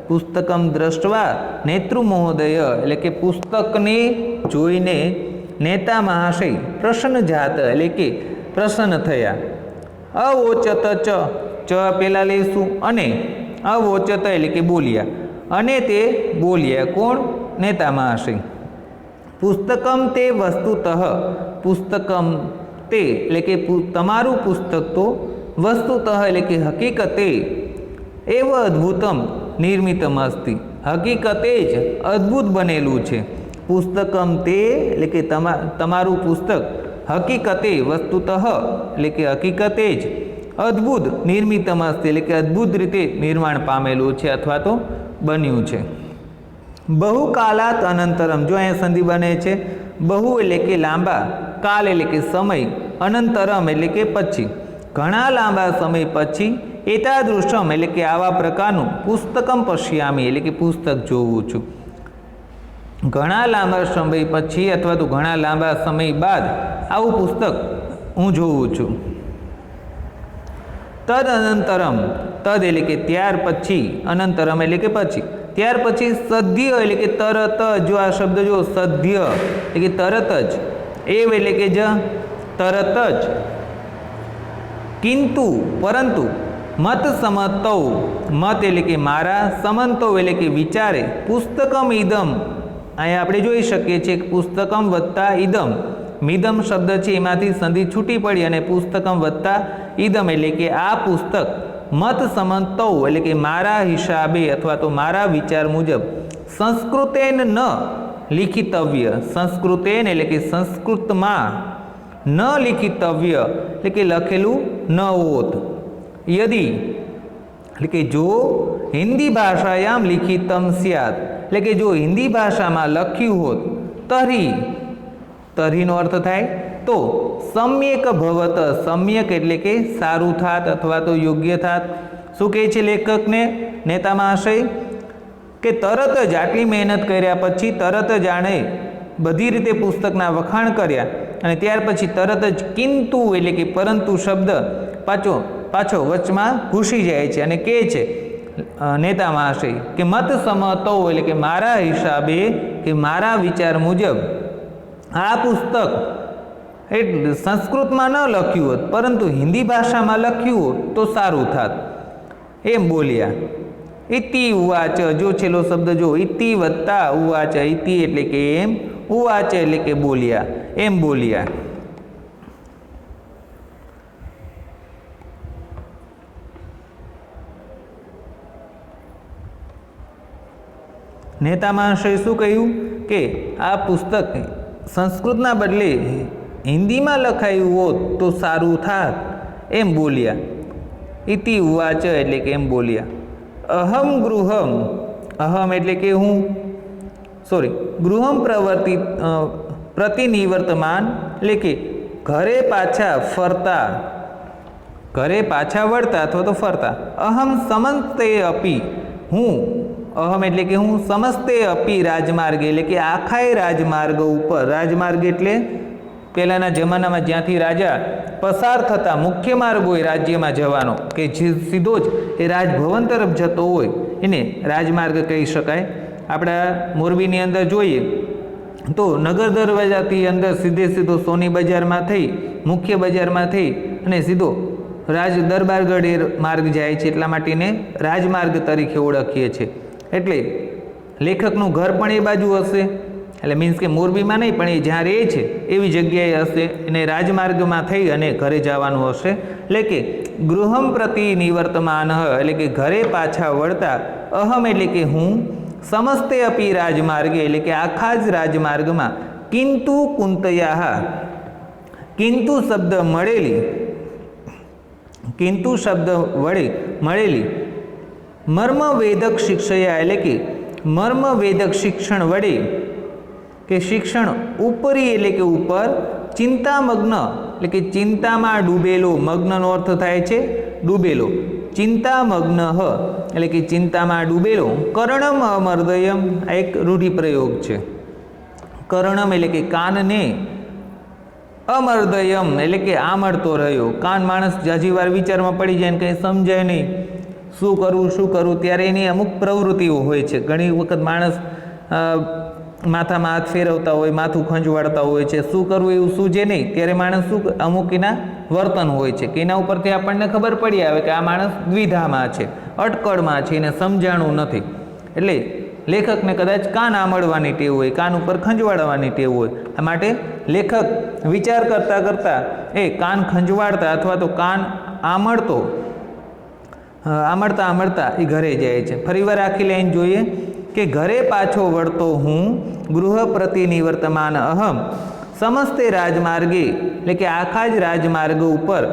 પુસ્તકમ દ્રષ્ટવા નેતૃમહોદય એટલે કે પુસ્તકને જોઈને નેતા મહાશય પ્રસન્ન જાત એટલે કે પ્રસન્ન થયા. અવોચત ચ પેલા લઈશું, અને અવોચત એટલે કે બોલ્યા, અને તે બોલ્યા. કોણ? નેતા મહાશય. પુસ્તકમ તે વસ્તુતઃ, પુસ્તકમ તે એટલે કે તમારું પુસ્તક તો, વસ્તુતઃ એટલે કે હકીકતે, એવ અદ્ભુતમ નિર્મિતમ અસ્તિ, હકીકતે જ અદ્ભુત બનેલું છે. પુસ્તકમ તે એટલે કે તમારું પુસ્તક, હકીકતે વસ્તુતઃ એટલે કે હકીકતે જ, અદ્ભુત નિર્મિતમ અસ્તિ એટલે કે અદ્ભુત રીતે નિર્માણ પામેલું છે અથવા તો બન્યું છે. બહુકાલાત અનંતરમ, જો અહીંયા સંધિ બને છે. બહુ એટલે કે લાંબા, કાલ એટલે કે સમય, અનંતરમ એટલે કે પછી, ઘણા લાંબા સમય પછી, એતાદૃશમ એટલે કે આવા પ્રકારનું, પુસ્તકમ પશ્યામી એટલે કે પુસ્તક જોઉં છું. ઘણા લાંબા સમય પછી અથવા તો ઘણા લાંબા સમય બાદ આવું પુસ્તક હું જોઉં છું. તદ અનંતરમ, તદ એટલે કે ત્યાર પછી, અનંતરમ એટલે કે પછી, ત્યાર પછી સદ્ય એટલે કે તરત જ. જો આ શબ્દ જો સદ્ય એટલે કે તરત જ, એવ એટલે કે જ તરત જ, કિંતુ પરંતુ, મત સમતૌ, મત એટલે કે મારા, સમંતો એટલે કે વિચારે, પુસ્તકમ ઇદમ, અહીંયા આપણે જોઈ શકીએ છીએ કે પુસ્તકમ વત્તા ઇદમ, મિદમ શબ્દ છે એમાંથી સંધિ છૂટી પડી અને પુસ્તકમ વત્તા ઇદમ એટલે કે આ પુસ્તક, મત સમંતૌ એટલે કે મારા હિસાબે અથવા તો મારા વિચાર મુજબ, સંસ્કૃતેન ન લિખિતવ્ય, સંસ્કૃતેન એટલે કે સંસ્કૃતમાં, ન લિખિતવ્ય એટલે કે લખેલું ન હોત, યદિ એટલે કે જો હિન્દી ભાષાયામ લિખિતમ સ્યાત એટલે કે જો હિન્દી ભાષામાં લખ્યું હોત, તરી, તરીનો અર્થ થાય તો, સમ્યક ભવત, સમ્યક એટલે કે સારું થાત અથવા તો યોગ્ય થાત. શું કહે છે લેખકને નેતા મહાશય કે તરત જ આટલી મહેનત કર્યા પછી તરત જ આણે બધી રીતે પુસ્તકના વખાણ કર્યા અને ત્યાર પછી તરત જ કિંતુ એટલે કે પરંતુ શબ્દ પાછો પાછો વચમાં ઘૂસી જાય છે અને કહે છે નેતા મહાશય કે મત સમતો એટલે કે મારા હિસાબે કે મારા વિચાર મુજબ આ પુસ્તક એટલે સંસ્કૃતમાં ન લખ્યું હોત પરંતુ હિન્દી ભાષામાં લખ્યું હોત તો સારું થાત એમ બોલ્યા. ઇતિ ઉવાચ, જો છેલ્લો શબ્દ જો ઇતિ વત્તા ઉવાચ, ઇતિ એટલે કે એમ, ઉવાચ એટલે કે બોલ્યા, એમ બોલ્યા. નેતા મહાશય શું કહ્યું કે આ પુસ્તક સંસ્કૃતના બદલે હિન્દીમાં લખાયું હોત તો સારું થાત એમ બોલ્યા. ઇતિ ઉવાચ એટલે કે એમ બોલ્યા. અહમ ગૃહમ, અહમ એટલે કે હું, ગૃહમ પ્રતિનિવર્તમાન એટલે કે ઘરે પાછા ફરતા, ઘરે પાછા વળતા અથવા તો ફરતા. અહમ સમસ્તે અપી, હું, અહમ એટલે કે હું, સમસ્તે અપી રાજમાર્ગે એટલે કે આખાય રાજમાર્ગ ઉપર, રાજમાર્ગ એટલે પહેલાંના જમાનામાં જ્યાંથી રાજા પસાર થતા મુખ્ય માર્ગ હોય રાજ્યમાં જવાનો કે સીધો જ એ રાજભવન તરફ જતો હોય એને રાજમાર્ગ કહી શકાય. આપણા મોરબીની અંદર જોઈએ તો નગર દરવાજાથી અંદર સીધો સોની બજારમાં થઈ, મુખ્ય બજારમાં થઈ અને સીધો રાજ દરબારગઢ માર્ગ જાય છે, એટલા માટે એને રાજમાર્ગ તરીકે ઓળખીએ છીએ. એટલે લેખકનું ઘર પણ એ બાજુ હશે, એટલે મીન્સ કે મોરબીમાં નહીં પણ એ જ્યાં રહે છે એવી જગ્યાએ હશે, એને રાજમાર્ગમાં થઈ અને ઘરે જવાનું હશે. એટલે કે ગૃહમ પ્રતિ નિવર્તમાન એટલે કે ઘરે પાછા વળતા, અહમ એટલે કે હું, સમસ્તે અપી રાજમાર્ગે એટલે કે આખા જ રાજમાર્ગમાં, કિંતુ કુંતયાહ, કિંતુ શબ્દ મળેલી, કિંતુ શબ્દ વડે મળેલી મર્મવેદક શિક્ષયા એટલે કે મર્મવેદક શિક્ષણ વડે કે શિક્ષણ ઉપરી એટલે કે ઉપર, ચિંતામગ્ન એટલે કે ચિંતામાં ડૂબેલો, મગ્નનો અર્થ થાય છે ડૂબેલો, ચિંતામગ્ન એટલે કે ચિંતામાં ડૂબેલો, કર્ણમ અમર્દયમ આ એક રૂઢિપ્રયોગ છે. કર્ણમ એટલે કે કાનને, અમર્દયમ એટલે કે આમળતો રહ્યો. કાન માણસ જાજીવાર વિચારમાં પડી જાય ને કંઈ સમજાય નહીં, શું કરવું ત્યારે એની અમુક પ્રવૃત્તિઓ હોય છે. ઘણી વખત માણસ માથામાં હાથ ફેરવતા હોય, માથું ખંજવાળતા હોય છે, શું કરવું એવું સૂઝે નહીં ત્યારે માણસ શું અમુક એના વર્તન હોય છે કે એના ઉપરથી આપણને ખબર પડી આવે કે આ માણસ દ્વિધામાં છે, અટકળમાં છે, એને સમજાણું નથી. એટલે લેખકને કદાચ કાન આમળવાની ટેવ હોય, કાન ઉપર ખંજવાળવાની ટેવ હોય, આ માટે લેખક વિચાર કરતાં કરતાં એ કાન ખંજવાળતા અથવા તો કાન આમળતા એ ઘરે જાય છે. ફરીવાર આખી લાઈન જોઈએ કે ઘરે પાછો વળતો હું, ગૃહ પ્રતિ નિવર્તમાન અહમ, સમસ્તે રાજમાર્ગે એટલે કે આખા જ રાજમાર્ગ ઉપર,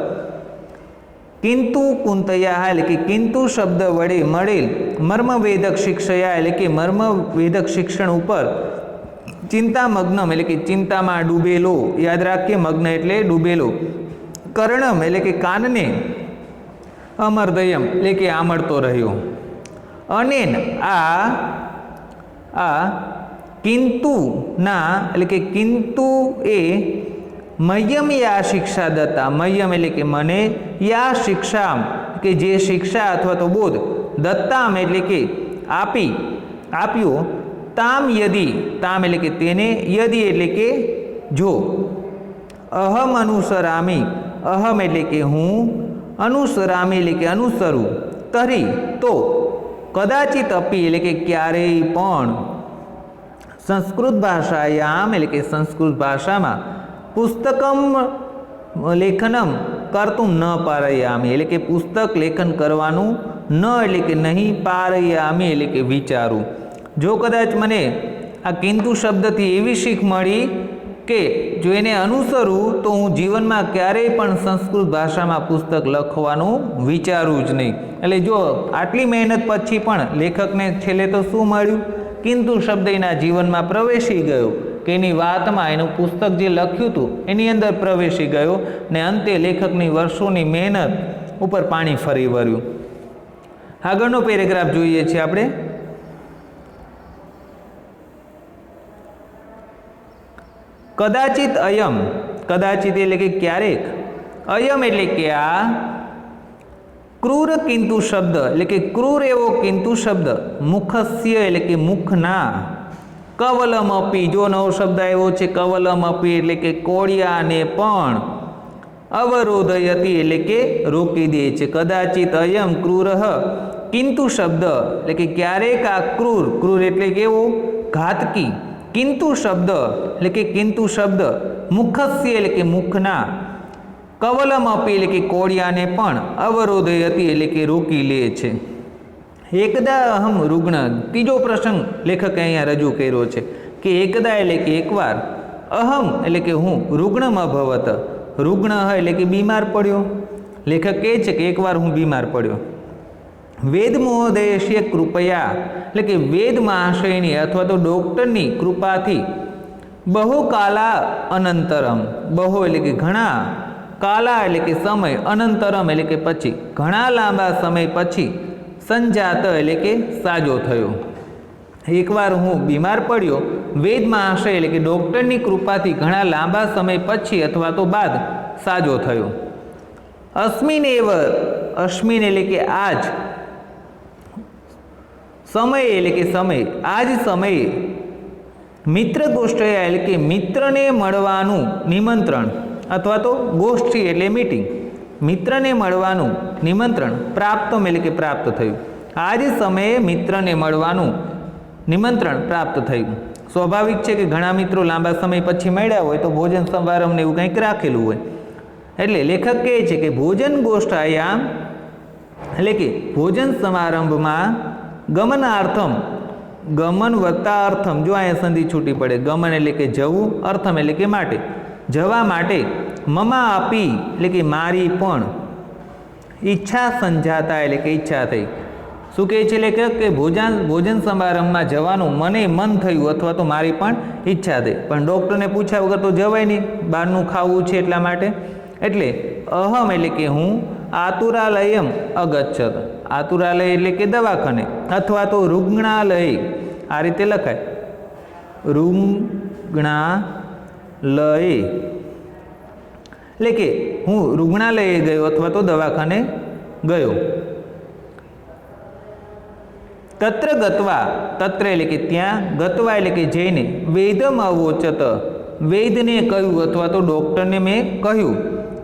કિંતુ કુંતયા એટલે કે કિંતુ શબ્દ વડે મળેલ મર્મવેદક શિક્ષયા એટલે કે મર્મવેદક શિક્ષણ ઉપર, ચિંતામગ્નમ એટલે કે ચિંતામાં ડૂબેલો, યાદ રાખીએ મગ્ન એટલે ડૂબેલો, કર્ણમ એટલે કે કાનને, અમર્દયમ એટલે કે આમળતો રહ્યો. અનેન આ કિંતુ ના એટલે કે કિંતુ એ મયમ યા શિક્ષા દત્તા, મયમ એટલે કે મને, યા શિક્ષામ કે જે શિક્ષા અથવા તો બોધ, દત્તામ એટલે કે આપ્યો, તામ યદી, તામ એટલે કે તેને, યદી એટલે કે જો, અહમ અનુસરામી, અહમ એટલે કે હું, અનુસરામી એટલે કે અનુસરું, તરી તો, કદાચિત અપી એટલે કે ક્યારેય પણ, સંસ્કૃત ભાષાયામ એટલે કે સંસ્કૃત ભાષામાં, પુસ્તકમ લેખનમ કરતું ન પારયામી એટલે કે પુસ્તક લેખન કરવાનું ન એટલે કે નહીં, પારયામી એટલે કે વિચારું. જો કદાચ મને આ કિંતુ શબ્દથી એવી શીખ મળી કે જો એને અનુસરું તો હું જીવનમાં ક્યારેય પણ સંસ્કૃત ભાષામાં પુસ્તક લખવાનું વિચારું જ નહીં. એટલે જો આટલી મહેનત પછી પણ લેખકને છેલ્લે તો શું મળ્યું? કિંતુ શબ્દ એના જીવનમાં પ્રવેશી ગયો કે એની વાતમાં એનું પુસ્તક જે લખ્યું હતું એની અંદર પ્રવેશી ગયો ને અંતે લેખકની વર્ષોની મહેનત ઉપર પાણી ફરી વળ્યું. આગળનો પેરેગ્રાફ જોઈએ છીએ આપણે. કદાચિત અયમ, કદાચિત એટલે કે ક્યારેક, અયમ એટલે કે આ, ક્રૂર કિંતુ શબ્દ એટલે કે ક્રૂર એવો કિંતુ શબ્દ મુખસ્ય એટલે કે મુખના કવલમ અપી, જો નવો શબ્દ આવ્યો છે કવલમ અપી એટલે કે કોળિયાને પણ અવરોધયતી એટલે કે રોકી દે છે. કદાચિત અયમ ક્રૂર કિંતુ શબ્દ એટલે કે ક્યારેક આ ક્રૂર, ક્રૂર એટલે કેવું ઘાતકી, કિંતુ શબ્દ એટલે કે કિંતુ શબ્દ મુખસ્ય એટલે કે મુખના કવલમ અપી એટલે કે કોળિયાને પણ અવરોધયતી એટલે કે રોકી લે છે. એકદા અહમ રુગ્ણ, ત્રીજો પ્રસંગ લેખકે અહીંયા રજૂ કર્યો છે કે એકદા એટલે કે એકવાર, અહમ એટલે કે હું, રુગ્ણમ અભવત, રુગ્ણ એટલે કે બીમાર પડ્યો. લેખક કહે છે કે એકવાર હું બીમાર પડ્યો. વેદ મહોદયસ્ય કૃપયા એટલે કે વેદ મહાશયની અથવા તો ડૉક્ટરની કૃપાથી બહુ કાલા અનંતરમ, બહુ એટલે કે ઘણા, કાલા એટલે કે સમય, અનંતરમ એટલે કે પછી, ઘણા લાંબા સમય પછી, સંજાત એટલે કે સાજો થયો. એકવાર હું બીમાર પડ્યો, વેદ મહાશય એટલે કે ડૉક્ટરની કૃપાથી ઘણા લાંબા સમય પછી અથવા તો બાદ સાજો થયો. અસ્મિન એવ, અસ્મિન એટલે કે આજ, સમય એટલે કે સમય, આ જ સમયે મિત્ર ગોષ્ઠયા એટલે કે મિત્રને મળવાનું નિમંત્રણ અથવા તો ગોષ્ઠી એટલે મીટિંગ, મિત્રને મળવાનું નિમંત્રણ પ્રાપ્તમ એટલે કે પ્રાપ્ત થયું. આ જ સમયે મિત્રને મળવાનું નિમંત્રણ પ્રાપ્ત થયું. સ્વાભાવિક છે કે ઘણા મિત્રો લાંબા સમય પછી મળ્યા હોય તો ભોજન સમારંભને એવું કંઈક રાખેલું હોય. એટલે લેખક કહે છે કે ભોજન ગોષ્ઠાયામ એટલે કે ભોજન સમારંભમાં ગમનાર્થમ, ગમન વત્તા અર્થમ, જો અહીંયા સંધિ છૂટી પડે, ગમન એટલે કે જવું, અર્થમ એટલે કે માટે, જવા માટે, મમા આપી એટલે કે મારી પણ, ઈચ્છા સંજાતા એટલે કે ઈચ્છા થઈ. શું કહે છે લેખક કે ભોજન સમારંભમાં જવાનું મને મન થયું અથવા તો મારી પણ ઈચ્છા થઈ, પણ ડૉક્ટરને પૂછ્યા વગર તો જવાય નહીં, બહારનું ખાવું છે એટલા માટે. એટલે અહમ એટલે કે હું આતુરાલયમ અગચ્છત, આતુરાલય એટલે કે દવાખાને અથવા તો રુગ્ણાલય, આ રીતે લખાય, રુગ્ણાલય એટલે કે હું રુગ્ણાલયે ગયો અથવા તો દવાખાને ગયો. તત્ર ગત્વા, તત્ર એટલે કે ત્યાં, ગત્વા એટલે કે જઈને, વેદમ અવોચત, વેદને કહ્યું અથવા તો ડૉક્ટરને મેં કહ્યું,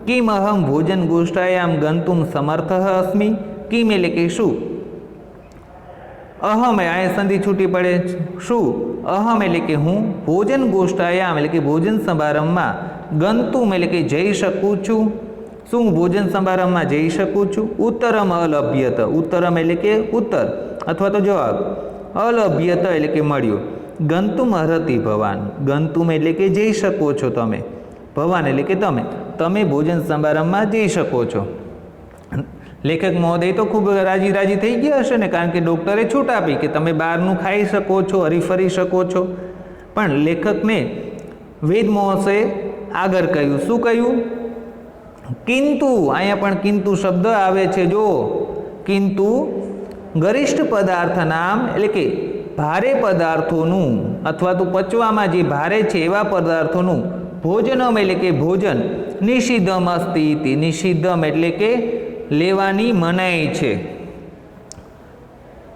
કિમ અહમ ભોજન ગોષ્ઠાયામ ગંતુમ સમર્થ અસ્મિ, કિમ એટલે કે શું, અહમ અહીંયા સંધિ છૂટી પડે, શું, અહમ એટલે કે હું, ભોજન ગોષ્ઠાયામ એટલે કે ભોજન સમારંભમાં, ગંતુમ એટલે કે જઈ શકું છું, શું ભોજન સમારંભમાં જઈ શકું છું, ઉત્તરમ અલભ્યત, ઉત્તરમ એટલે કે ઉત્તર અથવા તો જવાબ, અલભ્યત એટલે કે મળ્યો, ગંતુમ અર્હતિ ભવાન, ગંતુમ એટલે કે જઈ શકો છો તમે, ભવાન એટલે કે તમે, તમે ભોજન સમારંભમાં જઈ શકો છો. લેખક મહોદય તો ખૂબ રાજી રાજી થઈ ગયા હશે ને, કારણ કે ડૉક્ટરે છૂટ આપી કે તમે બહારનું ખાઈ શકો છો, હરીફરી શકો છો. પણ લેખકને વેદ મહોદયે આગળ કહ્યું, શું કહ્યું, કિંતુ, અહીંયા પણ કિંતુ શબ્દ આવે છે, જો કિંતુ ગરિષ્ઠ પદાર્થ નામ એટલે કે ભારે પદાર્થોનું અથવા તો પચવામાં જે ભારે છે એવા પદાર્થોનું, ભોજનમ એટલે કે ભોજન, નિષિદ્ધમ અસ્તિ ઇતિ, નિષિદ્ધમ એટલે કે લેવાની મનાઈ છે.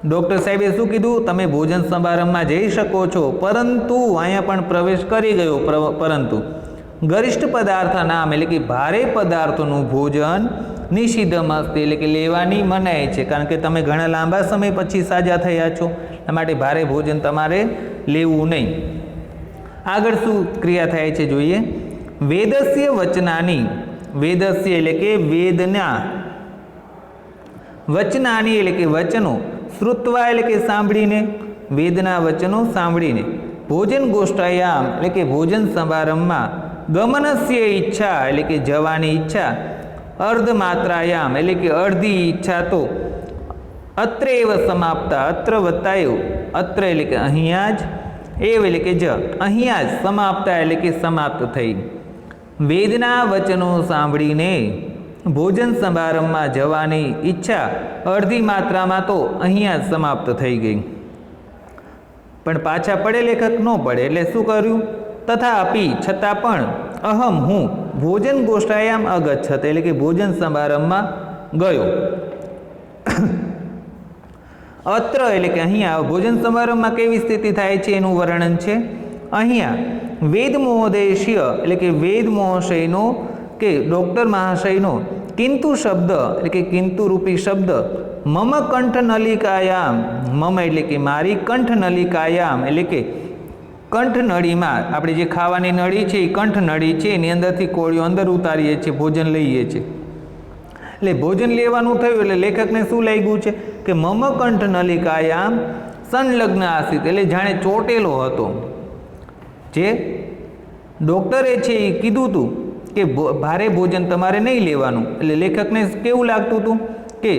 ડૉક્ટર સાહેબે શું કીધું, તમે ભોજન સમારંભમાં જઈ શકો છો, પરંતુ અહીંયા પણ પ્રવેશ કરી ગયો, પરંતુ ગરિષ્ઠ પદાર્થ નામ એટલે કે ભારે પદાર્થોનું ભોજન, નિષિદ્ધમ અસ્તિ એટલે કે લેવાની મનાઈ છે, કારણ કે તમે ઘણા લાંબા સમય પછી સાજા થયા છો, એટલા માટે ભારે ભોજન તમારે લેવું નહીં. આગળ શું ક્રિયા થાય છે જોઈએ, વેદસ્ય વચનાની, વેદસ્ય એટલે કે વેદના, વચનાની એટલે કે વચનો, શ્રુત્વા એટલે કે સાંભળીને, વેદના વચનો સાંભળીને, ભોજન ગોષ્ઠાયામ એટલે કે ભોજન સમારંભમાં, ગમનસ્ય ઈચ્છા એટલે કે જવાની ઈચ્છા, અર્ધ માત્રાયામ એટલે કે અડધી ઈચ્છા તો, અત્ર એવ સમાપ્તા, અત્ર વત્તાયો, અત્ર એટલે કે અહીંયા જ, એવ એટલે કે જ, અહીંયા જ, સમાપ્તા એટલે કે સમાપ્ત થઈ. વેદના વચનો સાંભળીને ભોજન સમારંભમાં જવાની ઈચ્છા અડધી માત્રામાં તો અહીંયા જ સમાપ્ત થઈ ગઈ. પણ પાછા પડે લેખક ન પડે, એટલે શું કર્યું, તથાપી છતાં પણ, અહમ હું, ભોજન ગોષ્ઠાયામ અગચ્છત એટલે કે ભોજન સમારંભમાં ગયો. અત્ર એટલે કે અહીંયા ભોજન સમારંભમાં કેવી સ્થિતિ થાય છે એનું વર્ણન છે. અહીંયા વેદ મહોદયશ્ય એટલે કે વેદ મહાશયનો કે ડૉક્ટર મહાશયનો કિંતુ શબ્દ એટલે કે કિંતુ રૂપી શબ્દ મમ કંઠ નલિકાયામ, મમ એટલે કે મારી કંઠ નલિકાયામ એટલે કે કંઠ નળીમાં, આપણે જે ખાવાની નળી છે એ કંઠ નળી છે, એની અંદરથી કોળીઓ અંદર ઉતારીએ છીએ, ભોજન લઈએ છીએ. એટલે ભોજન લેવાનું થયું એટલે લેખકને શું લાગ્યું છે કે મમ કંઠ નલિકાયામ સંલગ્ન આસિત, એટલે જાણે ચોટેલો હતો. જે ડૉક્ટરે છે એ કીધું હતું કે ભારે ભોજન તમારે નહીં લેવાનું, એટલે લેખકને કેવું લાગતું હતું કે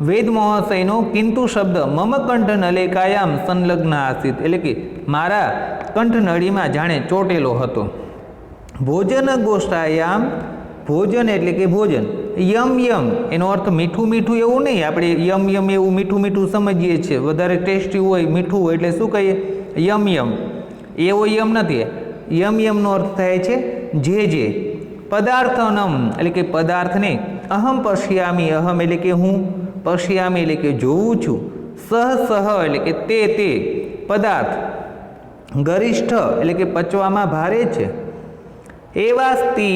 વેદ મહાશયનો કિંતુ શબ્દ મમ કંઠ નલિકાયામ સંલગ્ન આસિત, એટલે કે મારા કંઠ નળીમાં જાણે ચોટેલો હતો. ભોજન ગોષ્ઠાયામ, ભોજન એટલે કે ભોજન, યમ યમ એનો અર્થ મીઠું મીઠું એવું નહીં, આપણે યમ યમ એવું મીઠું મીઠું સમજીએ છીએ, વધારે ટેસ્ટી હોય મીઠું હોય એટલે શું કહીએ યમ યમ, એવો યમ નથી. યમ યમનો અર્થ થાય છે જે પદાર્થનમ એટલે કે પદાર્થને, અહમ પશ્યામી, અહમ એટલે કે હું, પશ્યામી એટલે કે જોઉં છું, સહ એટલે કે તે પદાર્થ, ગરિષ્ઠ એટલે કે પચવામાં ભારે છે, એવાસ્તિ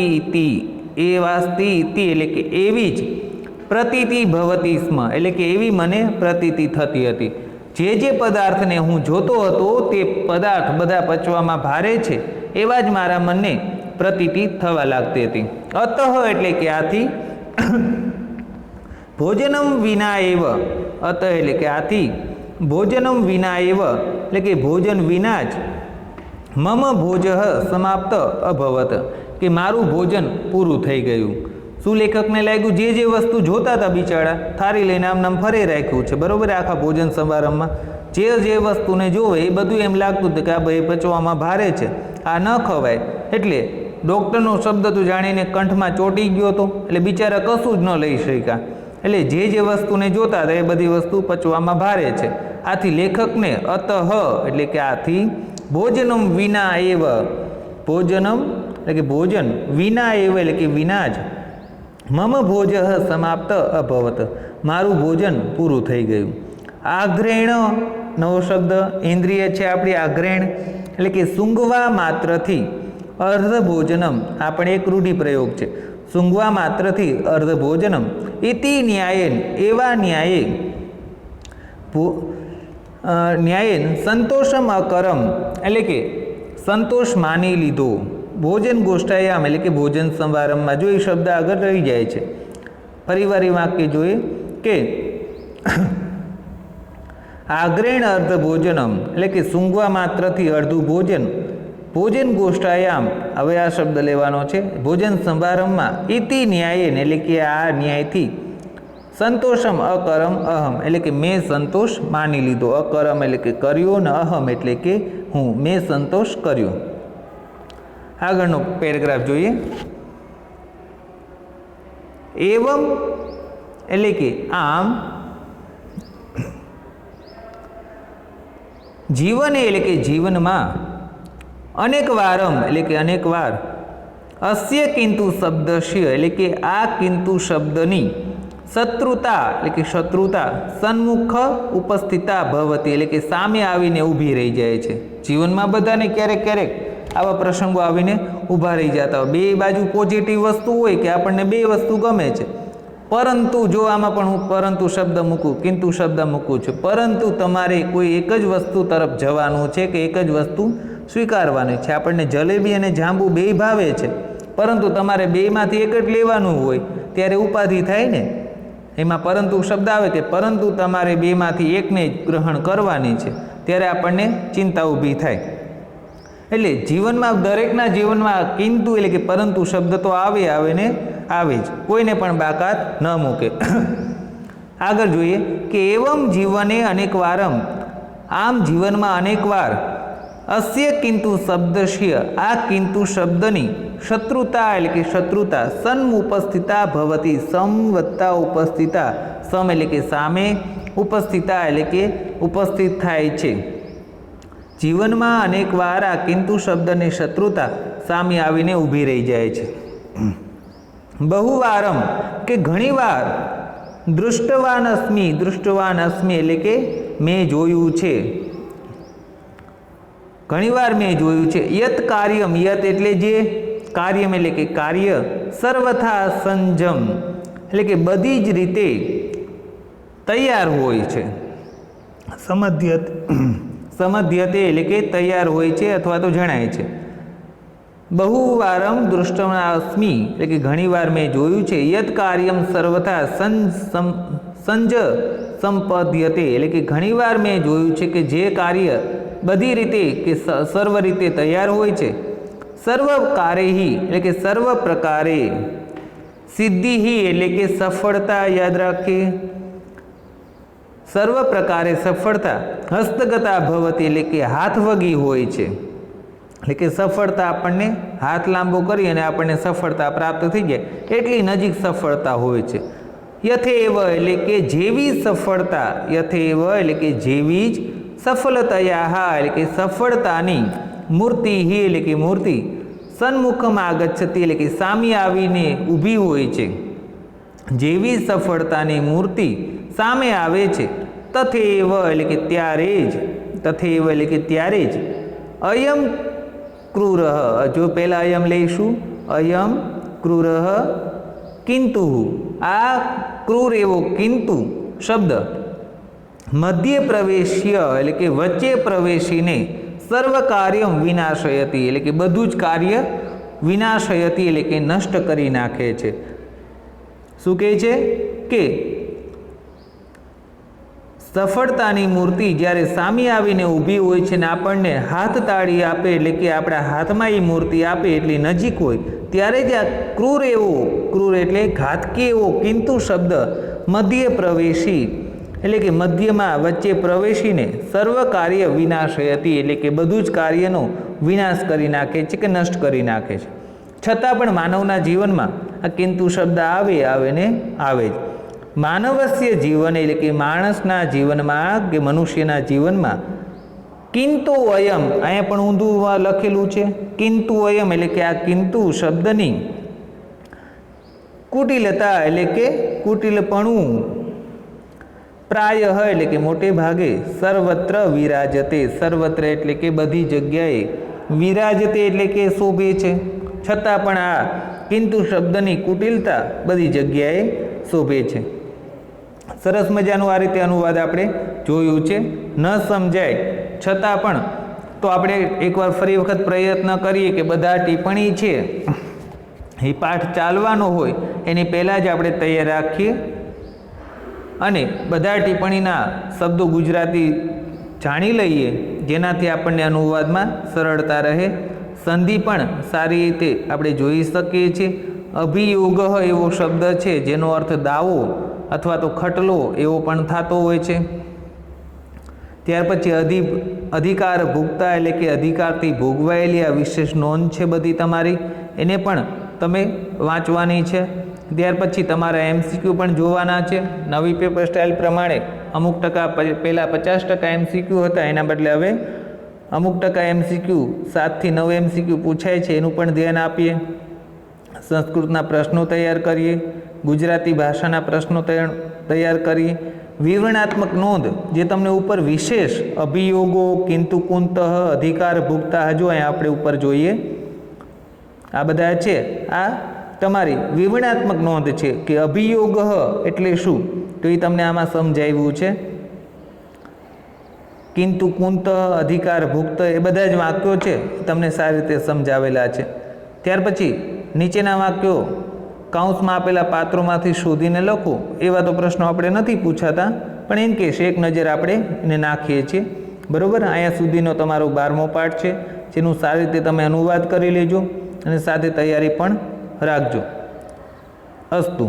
એટલે કે એવી જ, પ્રતીતિ ભવતી સ્મ એટલે કે એવી મને પ્રતીતિ થતી હતી. જે પદાર્થને હું જોતો હતો તે પદાર્થ બધા પચવામાં ભારે છે એવા જ મારા મનને પ્રતીતિ થવા લાગતી હતી. અતઃ એટલે કે આથી, ભોજનમ વિના એવ, અતઃ એટલે કે આથી, ભોજનમ વિના એવ એટલે કે ભોજન વિના જ, મમ ભોજ સમાપ્ત અભવત કે મારું ભોજન પૂરું થઈ ગયું. શું લેખકને લાગ્યું જે વસ્તુ જોતા હતા બિચારા થાળી લઈને આમ ફરે રાખ્યું છે, બરોબર, આખા ભોજન સમારંભમાં જે વસ્તુને જોવે એ બધું એમ લાગતું હતું કે આ ભાઈ પચવામાં ભારે છે, આ ન ખવાય. એટલે ડૉક્ટરનો શબ્દ તો જાણીને કંઠમાં ચોંટી ગયો હતો, એટલે બિચારા કશું જ ન લઈ શક્યા. એટલે જે વસ્તુને જોતા હતા એ બધી વસ્તુ પચવામાં ભારે છે. આથી લેખકને અતઃ એટલે કે આથી, ભોજનમ વિના એવ, ભોજનમ એટલે કે ભોજન, વિના એવ એટલે કે વિના જ, મમ ભોજ સમાપ્ત અભવત મારું ભોજન પૂરું થઈ ગયું. આઘ્રેણ નવો શબ્દ, ઇન્દ્રિય છે આપણી આઘ્રેણ એટલે કે સૂંઘવા માત્રથી અર્ધ ભોજનમ, આપણે એક રૂઢિપ્રયોગ છે, સૂંઘવા માત્રથી અર્ધ ભોજનમ, ઇતિ ન્યાયેન એવા ન્યાયેન સંતોષમ અકરમ એટલે કે સંતોષ માની લીધો. ભોજન ગોષ્ઠાયામ એટલે કે ભોજન સમારંભમાં, જો એ શબ્દ આગળ રહી જાય છે. ફરીવાર એ વાક્ય જોઈએ કે આગ્રેણ અર્ધ ભોજનમ એટલે કે સૂંઘવા માત્રથી અડધું ભોજન, ભોજન ગોષ્ઠાયામ હવે આ શબ્દ લેવાનો છે, ભોજન સમારંભમાં, ઇતિ ન્યાયેન એટલે કે આ ન્યાયથી, સંતોષમ અકરમ અહમ એટલે કે મેં સંતોષ માની લીધો, અકરમ એટલે કે કર્યો ને અહમ એટલે કે હું, મેં સંતોષ કર્યો. આગળનો પેરેગ્રાફ જોઈએ. એવમ એટલે કે આમ, જીવને એટલે કે જીવનમાં, અનેક વારમ એટલે કે અનેક વાર, અસ્ય કિંતુ શબ્દસ્ય એટલે કે આ કિંતુ શબ્દની, શત્રુતા એટલે કે શત્રુતા, સન્મુખ ઉપસ્થિતા ભવતી એટલે કે સામે આવીને ઊભી રહી જાય છે. જીવનમાં બધાને ક્યારેક આવા પ્રસંગો આવીને ઊભા રહી જતા હોય. બે બાજુ પોઝિટિવ વસ્તુ હોય કે આપણને બે વસ્તુ ગમે છે, પરંતુ જો આમાં પણ હું પરંતુ શબ્દ મૂકું, કિંતુ શબ્દ મૂકું છું, પરંતુ તમારે કોઈ એક જ વસ્તુ તરફ જવાનું છે કે એક જ વસ્તુ સ્વીકારવાની છે. આપણને જલેબી અને જાંબુ બે ભાવે છે, પરંતુ તમારે બેમાંથી એક જ લેવાનું હોય ત્યારે ઉપાધિ થાય ને. એમાં પરંતુ શબ્દ આવે કે પરંતુ તમારે બેમાંથી એકને જ ગ્રહણ કરવાની છે, ત્યારે આપણને ચિંતા ઊભી થાય. એટલે જીવનમાં, દરેકના જીવનમાં કિંતુ એટલે કે પરંતુ શબ્દ તો આવે ને આવે જ, કોઈને પણ બાકાત ન મૂકે. આગળ જોઈએ કે એવમ જીવને અનેક વારમ, આમ જીવનમાં અનેક વાર, અસ્ય કિંતુ શબ્દસ્ય આ કિંતુ શબ્દની, શત્રુતા એટલે કે શત્રુતા, સન્મુપસ્થિતા ભવતી સમ વત્તા ઉપસ્થિતા, સમ એટલે કે સામે, ઉપસ્થિતા એટલે કે ઉપસ્થિત થાય છે. જીવનમાં અનેક વાર આ કિંતુ શબ્દની શત્રુતા સામે આવીને ઊભી રહી જાય છે. બહુવારમ કે ઘણીવાર, દૃષ્ટવાન અસ્મિ, દૃષ્ટવાન અસ્મિ એટલે કે મેં જોયું છે, ઘણીવાર મેં જોયું છે. યત કાર્યમ, યત એટલે જે, કાર્યમ એટલે કે કાર્ય, સર્વથા સંજમ એટલે કે બધી જ રીતે તૈયાર હોય છે. સમધ્યતે એટલે કે તૈયાર હોય છે અથવા તો જણાય છે. બહુવારમ દૃષ્ટવાનસ્મિ એટલે કે ઘણીવાર મેં જોયું છે. યત કાર્યમ સર્વથા સંજ સંપદ્યતે એટલે કે ઘણીવાર મેં જોયું છે કે જે કાર્ય બધી રીતે કે સર્વ રીતે તૈયાર હોય છે. સર્વ કાર્યહી એટલે કે સર્વ પ્રકારે, સિદ્ધિહી એટલે કે સફળતા, યાદ રાખીએ, સર્વ પ્રકારે સફળતા, હસ્તગતા ભવતી એટલે કે હાથવગી હોય છે, એટલે કે સફળતા આપણને હાથ લાંબો કરી અને આપણને સફળતા પ્રાપ્ત થઈ જાય એટલી નજીક સફળતા હોય છે. યથેવ એટલે કે જેવી સફળતા, યથેવ એટલે કે જેવી જ, સફળતયા એટલે કે સફળતાની, મૂર્તિ એટલે કે મૂર્તિ, સન્મુખમાં આગચ્છતી એટલે કે સામે આવીને ઊભી હોય છે, જેવી સફળતાની મૂર્તિ સામે આવે છે. તથેવ એટલે કે ત્યારે જ, તથેવ એટલે કે ત્યારે જ, અયમ ક્રૂર, જો પહેલાં અયમ લઈશું, અયમ ક્રૂર કિંતુ, આ ક્રૂર એવો કિંતુ શબ્દ મધ્ય પ્રવેશ્ય એટલે કે વચ્ચે પ્રવેશીને સર્વ કાર્યમ વિનાશયતી એટલે કે બધું જ કાર્ય વિનાશયતી એટલે કે નષ્ટ કરી નાખે છે. શું કહે છે કે સફળતાની મૂર્તિ જ્યારે સામે આવીને ઊભી હોય છે ને આપણને હાથ તાળી આપે એટલે કે આપણા હાથમાં એ મૂર્તિ આપે એટલી નજીક હોય ત્યારે જ આ ક્રૂર એવો, ક્રૂર એટલે ઘાતકી એવો કિંતુ શબ્દ મધ્ય પ્રવેશી એટલે કે મધ્યમાં વચ્ચે પ્રવેશીને સર્વ કાર્ય વિનાશયતી એટલે કે બધું જ કાર્યનો વિનાશ કરી નાખે છે કે નષ્ટ કરી નાખે છે. છતાં પણ માનવના જીવનમાં આ કિંતુ શબ્દ આવે ને આવે જ. માનવસ્ય જીવન એટલે કે માણસના જીવનમાં કે મનુષ્યના જીવનમાં કિંતુ અયમ, અહીંયા પણ ઊંધું લખેલું છે, કિંતુ અયમ એટલે કે આ કિંતુ શબ્દની કુટિલતા એટલે કે કુટિલપણું, પ્રાય એટલે કે મોટે ભાગે, સર્વત્ર વિરાજતે, સર્વત્ર એટલે કે બધી જગ્યાએ, વિરાજતે એટલે કે શોભે છે. છતાં પણ આ કિંતુ શબ્દની કુટિલતા બધી જગ્યાએ શોભે છે. સરસ મજાનું આ રીતે અનુવાદ આપણે જોયું છે. ન સમજાય છતાં પણ તો આપણે એકવાર ફરી વખત પ્રયત્ન કરીએ કે બધા ટિપ્પણી છે એ પાઠ ચાલવાનો હોય એની પહેલાં જ આપણે તૈયાર રાખીએ અને બધા ટિપ્પણીના શબ્દો ગુજરાતી જાણી લઈએ, જેનાથી આપણને અનુવાદમાં સરળતા રહે. સંધિ પણ સારી રીતે આપણે જોઈ શકીએ છીએ. અભિયોગ એવો શબ્દ છે જેનો અર્થ દાવો અથવા તો ખટલો એવો પણ થતો હોય છે. ત્યાર પછી અધિકાર ભોગતા એટલે કે અધિકારથી ભોગવાયેલી આ વિશેષ નોંધ છે બધી તમારી, એને પણ તમે વાંચવાની છે. ત્યાર પછી તમારા એમસીક્યુ પણ જોવાના છે. નવી પેપર સ્ટાઇલ પ્રમાણે અમુક ટકા, પહેલાં 50% એમસીક્યુ હતા, એના બદલે હવે અમુક ટકા એમસીક્યુ 7 થી 9 એમસીક્યુ પૂછાય છે, એનું પણ ધ્યાન આપીએ. સંસ્કૃતના પ્રશ્નો તૈયાર કરીએ, ગુજરાતી ભાષાના પ્રશ્નો તૈયાર કરીએ. વિવરણાત્મક નોંધ જે તમને ઉપર વિશેષ અભિયોગો, કિંતુ કુંતઃ, અધિકાર ભુક્તા, હજુ અહીંયા આપણે ઉપર જોઈએ આ બધા છે, આ તમારી વિવરણાત્મક નોંધ છે કે અભિયોગ એટલે શું, તો એ તમને આમાં સમજાવ્યું છે. કિંતુ કુંત, અધિકાર ભુક્ત, એ બધા જ વાક્યો છે તમને સારી રીતે સમજાવેલા છે. ત્યાર પછી નીચેના વાક્યો કાઉન્સમાં આપેલા પાત્રોમાંથી શોધીને લખો, એવા તો પ્રશ્નો આપણે નથી પૂછાતા, પણ એમ કે એક નજર આપણે એને નાખીએ છીએ. બરાબર, અહીંયા સુધીનો તમારો 12મો પાઠ છે, જેનું સારી રીતે તમે અનુવાદ કરી લેજો અને સાથે તૈયારી પણ રાખજો. અસ્તુ.